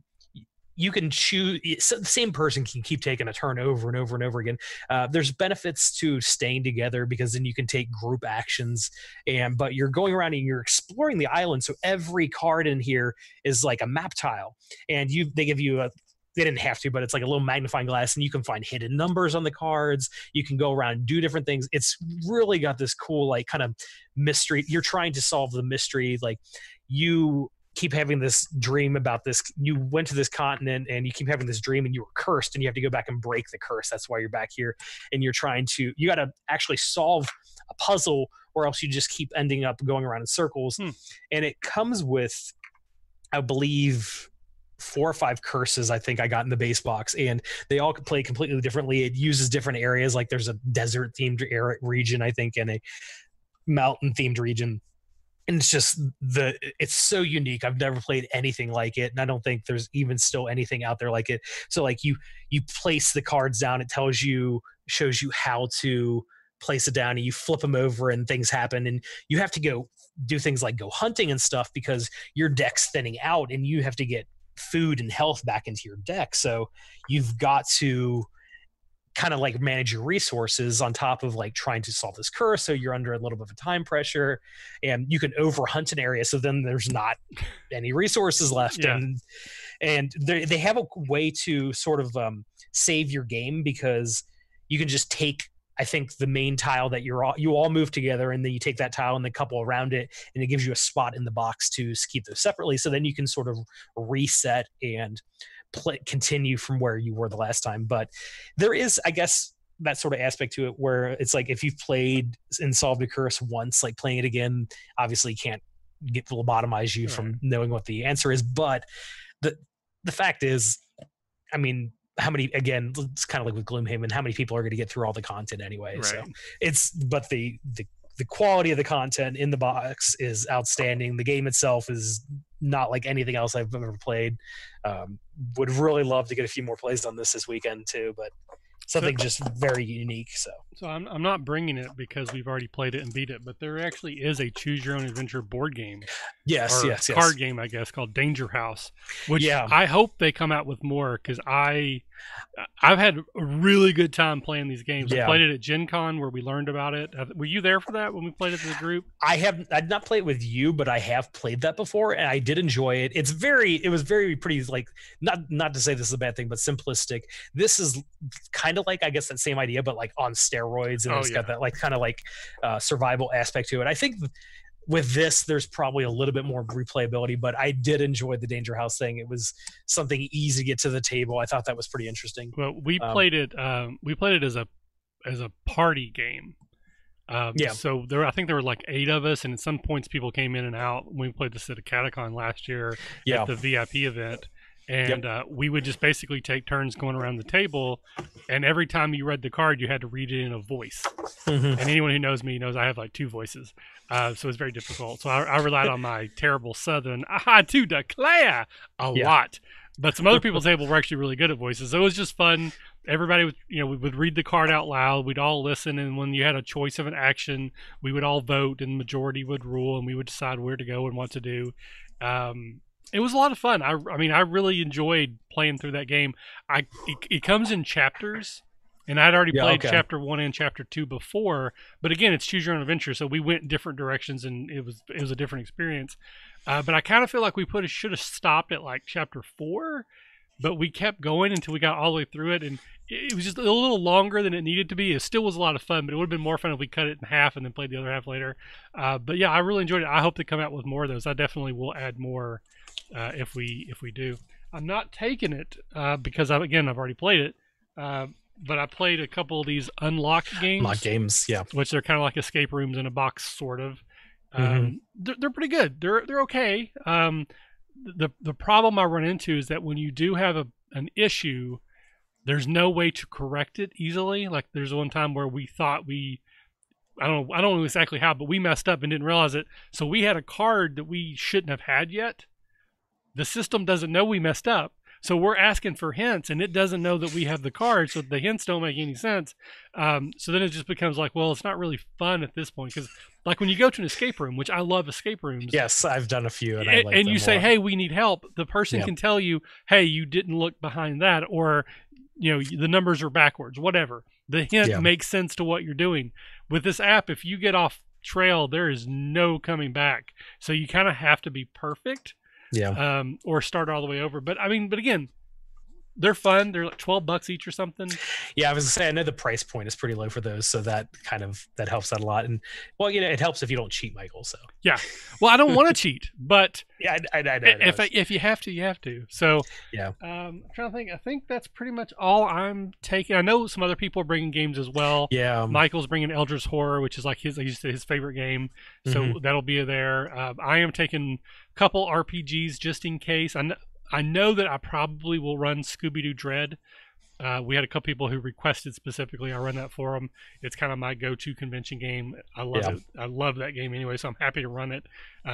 you can choose. The same person can keep taking a turn over and over and over again. There's benefits to staying together because then you can take group actions. But you're going around and you're exploring the island. So every card in here is like a map tile, and they give you they didn't have to, but it's like a little magnifying glass, and you can find hidden numbers on the cards. You can go around and do different things. It's really got this cool, like, kind of mystery. You're trying to solve the mystery. Like, you keep having this dream about this. You went to this continent and you keep having this dream and you were cursed, and you have to go back and break the curse. That's why you're back here. And you got to actually solve a puzzle, or else you just keep ending up going around in circles. And it comes with, I believe, 4 or 5 curses I think I got in the base box, and they all play completely differently. It uses different areas. Like there's a desert themed region, I think, and a mountain themed region. And it's just it's so unique. I've never played anything like it, and I don't think there's even still anything out there like it. So like you place the cards down, it shows you how to place it down, and you flip them over and things happen, and you have to go do things like go hunting and stuff because your deck's thinning out and you have to get food and health back into your deck. So you've got to kind of like manage your resources on top of like trying to solve this curse. So you're under a little bit of a time pressure, and you can overhunt an area. So then there's not any resources left. Yeah. And they have a way to sort of save your game, because you can just take, I think, the main tile that you all move together, and then you take that tile and the couple around it, and it gives you a spot in the box to keep those separately. So then you can sort of reset and continue from where you were the last time. But there is, I guess, that sort of aspect to it where it's like, if you've played and solved a curse once, like playing it again obviously can't lobotomize you from knowing what the answer is. But the fact is, I mean, how many, again, it's kind of like with Gloomhaven, how many people are going to get through all the content anyway? Right. So but the quality of the content in the box is outstanding. The game itself is not like anything else I've ever played. Would really love to get a few more plays on this weekend too, but something just very unique. So I'm not bringing it because we've already played it and beat it, but there actually is a choose your own adventure board game. Yes. Card game, I guess, called Danger House, which I hope they come out with more, because I've had a really good time playing these games. I played it at Gen Con where we learned about it. Were you there for that when we played it as a group? I'd not played with you, but I have played that before, and I did enjoy it. It was very pretty, like, not to say this is a bad thing, but simplistic. This is kind of like, I guess, that same idea, but like on steroids, and it's got that like kind of like survival aspect to it. I think with this, there's probably a little bit more replayability, but I did enjoy the Danger House thing. It was something easy to get to the table. I thought that was pretty interesting. Well, we played it. We played it as a party game. So I think there were like 8 of us, and at some points people came in and out. We played this at a Catacon last year at the VIP event, and we would just basically take turns going around the table, and every time you read the card, you had to read it in a voice. And anyone who knows me knows I have like 2 voices, so it's very difficult. So I relied on my terrible Southern "I had to declare" a lot. But some other people's table were actually really good at voices, so it was just fun. Everybody would, we would read the card out loud. We'd all listen, and when you had a choice of an action, we would all vote, and the majority would rule, and we would decide where to go and what to do. It was a lot of fun. I mean, I really enjoyed playing through that game. It comes in chapters, and I'd already played chapter 1 and chapter 2 before. But again, it's choose your own adventure, so we went in different directions, and it was a different experience. But I kind of feel like we should have stopped at like chapter 4, but we kept going until we got all the way through it, and it was just a little longer than it needed to be. It still was a lot of fun, but it would have been more fun if we cut it in half and then played the other half later. But yeah, I really enjoyed it. I hope they come out with more of those. I definitely will add more if we do. I'm not taking it because I've already played it, but I played a couple of these unlocked games. Unlocked games, yeah. Which are kind of like escape rooms in a box, sort of. They're pretty good. They're okay. The problem I run into is that when you do have an issue, there's no way to correct it easily. Like there's one time where we thought I don't know exactly how, but we messed up and didn't realize it. So we had a card that we shouldn't have had yet. The system doesn't know we messed up. So we're asking for hints, and it doesn't know that we have the card, so the hints don't make any sense. So then it just becomes like, well, it's not really fun at this point, because like when you go to an escape room, which I love escape rooms. Yes, I've done a few, and I like and them you say, more. hey, we need help. The person can tell you, hey, you didn't look behind that, or the numbers are backwards, whatever. The hint makes sense to what you're doing. With this app, if you get off trail, there is no coming back. So you kind of have to be perfect. Yeah. Or start all the way over. But again, they're fun. They're like $12 each or something. Yeah, I was gonna say, I know the price point is pretty low for those, so that helps out a lot. And well, it helps if you don't cheat, Michael. So yeah, well, I don't want to cheat, but yeah, I know. If you have to, you have to. So yeah, I'm trying to think. I think that's pretty much all I'm taking. I know some other people are bringing games as well. Yeah, Michael's bringing Eldritch Horror, which is like his favorite game, so that'll be there. I am taking a couple RPGs just in case. I know that I probably will run Scooby-Doo Dread. We had a couple people who requested specifically I run that for them. It's kind of my go-to convention game. I love it. I love that game anyway, so I'm happy to run it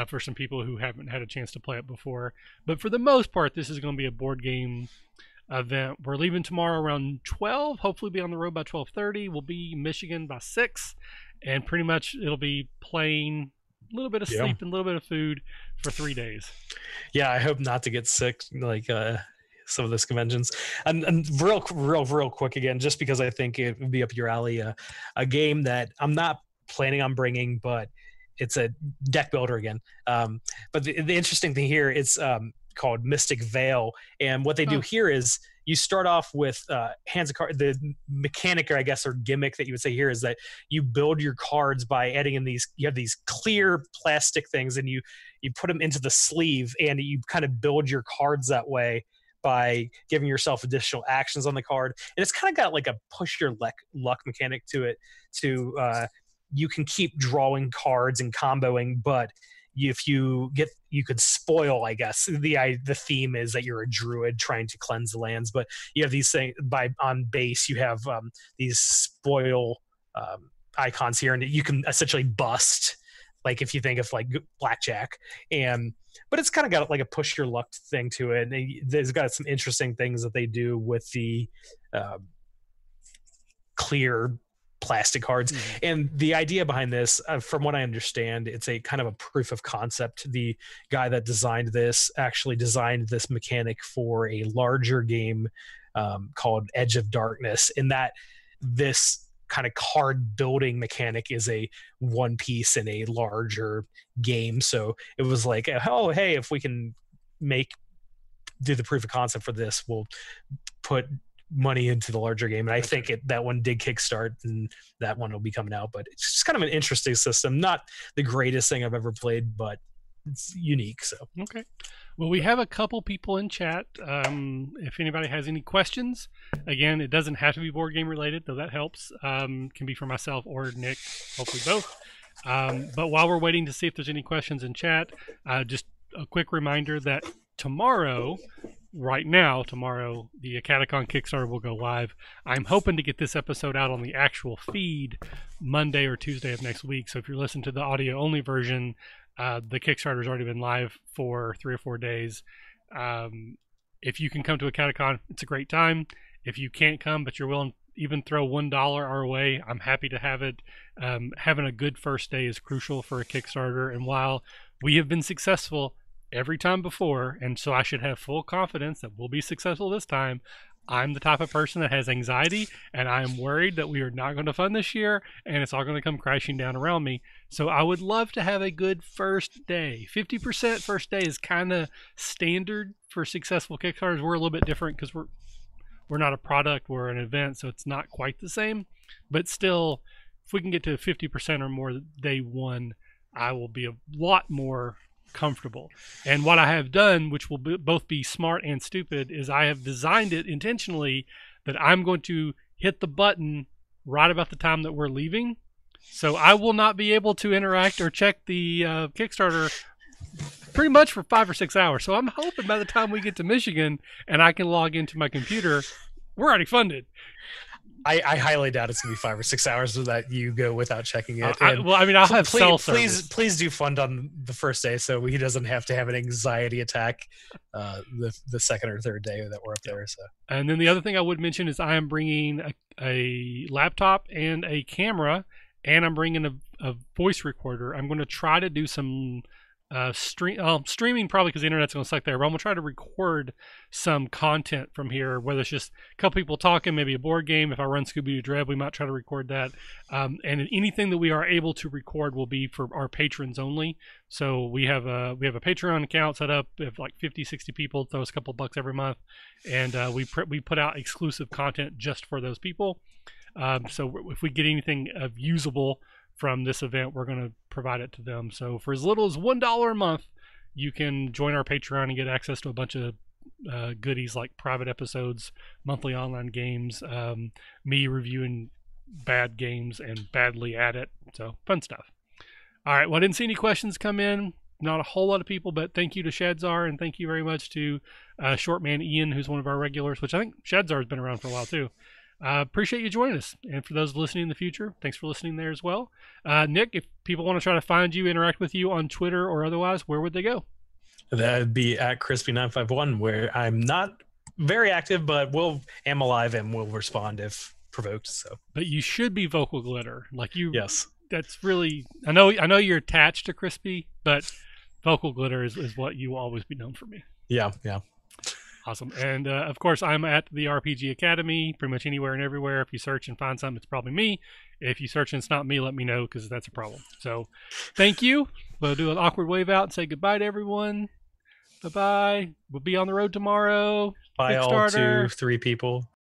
for some people who haven't had a chance to play it before. But for the most part, this is going to be a board game event. We're leaving tomorrow around 12. Hopefully be on the road by 12:30. We'll be in Michigan by 6. And pretty much it'll be playing, a little bit of sleep and a little bit of food for 3 days. Yeah, I hope not to get sick. Like some of those conventions. And real quick again, just because I think it would be up your alley, a game that I'm not planning on bringing, but it's a deck builder again. But the interesting thing here is called Mystic Veil, and what they do here is you start off with hands of cards. The mechanic, or I guess, or gimmick that you would say here is that you build your cards by adding in these. You have these clear plastic things, and you put them into the sleeve, and you kind of build your cards that way by giving yourself additional actions on the card. And it's kind of got like a push your luck mechanic to it. You can keep drawing cards and comboing, but if you could spoil, I guess the theme is that you're a druid trying to cleanse the lands, but you have these things on base. You have these spoil icons here, and you can essentially bust. Like if you think of like blackjack, but it's kind of got like a push your luck thing to it. And there's got some interesting things that they do with the clear plastic cards. And the idea behind this, from what I understand, it's a kind of a proof of concept. The guy that designed this actually designed this mechanic for a larger game called Edge of Darkness, in that this kind of card building mechanic is a one piece in a larger game. So it was like, oh, hey, if we can do the proof of concept for this, we'll put money into the larger game. And I think that one did kickstart, and that one will be coming out. But it's just kind of an interesting system. Not the greatest thing I've ever played, but it's unique. So okay. Well, we have a couple people in chat. If anybody has any questions, again, it doesn't have to be board game related, though that helps. Can be for myself or Nick, hopefully both. But while we're waiting to see if there's any questions in chat, just a quick reminder that tomorrow, the Catacon Kickstarter will go live. I'm hoping to get this episode out on the actual feed Monday or Tuesday of next week. So if you're listening to the audio only version, the Kickstarter's already been live for 3 or 4 days. If you can come to a Catacon, it's a great time. If you can't come, but you're willing to even throw $1 our way, I'm happy to have it. Having a good first day is crucial for a Kickstarter. And while we have been successful every time before, and so I should have full confidence that we'll be successful this time, I'm the type of person that has anxiety, and I'm worried that we are not going to fund this year, and it's all going to come crashing down around me. So I would love to have a good first day. 50% first day is kind of standard for successful Kickstarters. We're a little bit different because we're not a product, we're an event, so it's not quite the same. But still, if we can get to 50% or more day one, I will be a lot more comfortable. And what I have done, which will both be smart and stupid, is I have designed it intentionally that I'm going to hit the button right about the time that we're leaving. So I will not be able to interact or check the Kickstarter pretty much for 5 or 6 hours. So I'm hoping by the time we get to Michigan and I can log into my computer, we're already funded. I highly doubt it's going to be 5 or 6 hours so that you go without checking it. I'll have cell service. Please do fund on the first day so he doesn't have to have an anxiety attack the second or third day that we're up there. So. And then the other thing I would mention is I am bringing a laptop and a camera, and I'm bringing a voice recorder. I'm going to try to do some streaming, probably because the internet's going to suck there, but I'm going to try to record some content from here, whether it's just a couple people talking, maybe a board game. If I run Scooby-Doo Dread, we might try to record that. And anything that we are able to record will be for our patrons only. So we have a Patreon account set up. We have like 50, 60 people. Throw us a couple bucks every month. And we put out exclusive content just for those people. So if we get anything usable from this event, we're going to provide it to them. So for as little as $1 a month, you can join our Patreon and get access to a bunch of goodies like private episodes, monthly online games, me reviewing bad games and badly at it. So fun stuff. All right. Well, I didn't see any questions come in. Not a whole lot of people, but thank you to Shadzar, and thank you very much to Shortman Ian, who's one of our regulars, which I think Shadzar has been around for a while too. Appreciate you joining us. And for those listening in the future, thanks for listening there as well. Nick, if people want to try to find you, interact with you on Twitter or otherwise, where would they go? That would be at Crispy951, where I'm not very active, but am alive and will respond if provoked. So, but you should be Vocal Glitter. Yes. That's really, I know you're attached to Crispy, but Vocal Glitter is what you will always be known for me. Yeah. Awesome. And of course, I'm at the RPG Academy, pretty much anywhere and everywhere. If you search and find something, it's probably me. If you search and it's not me, let me know because that's a problem. So thank you. We'll do an awkward wave out and say goodbye to everyone. Bye bye. We'll be on the road tomorrow. By all two, Kickstarter. three people.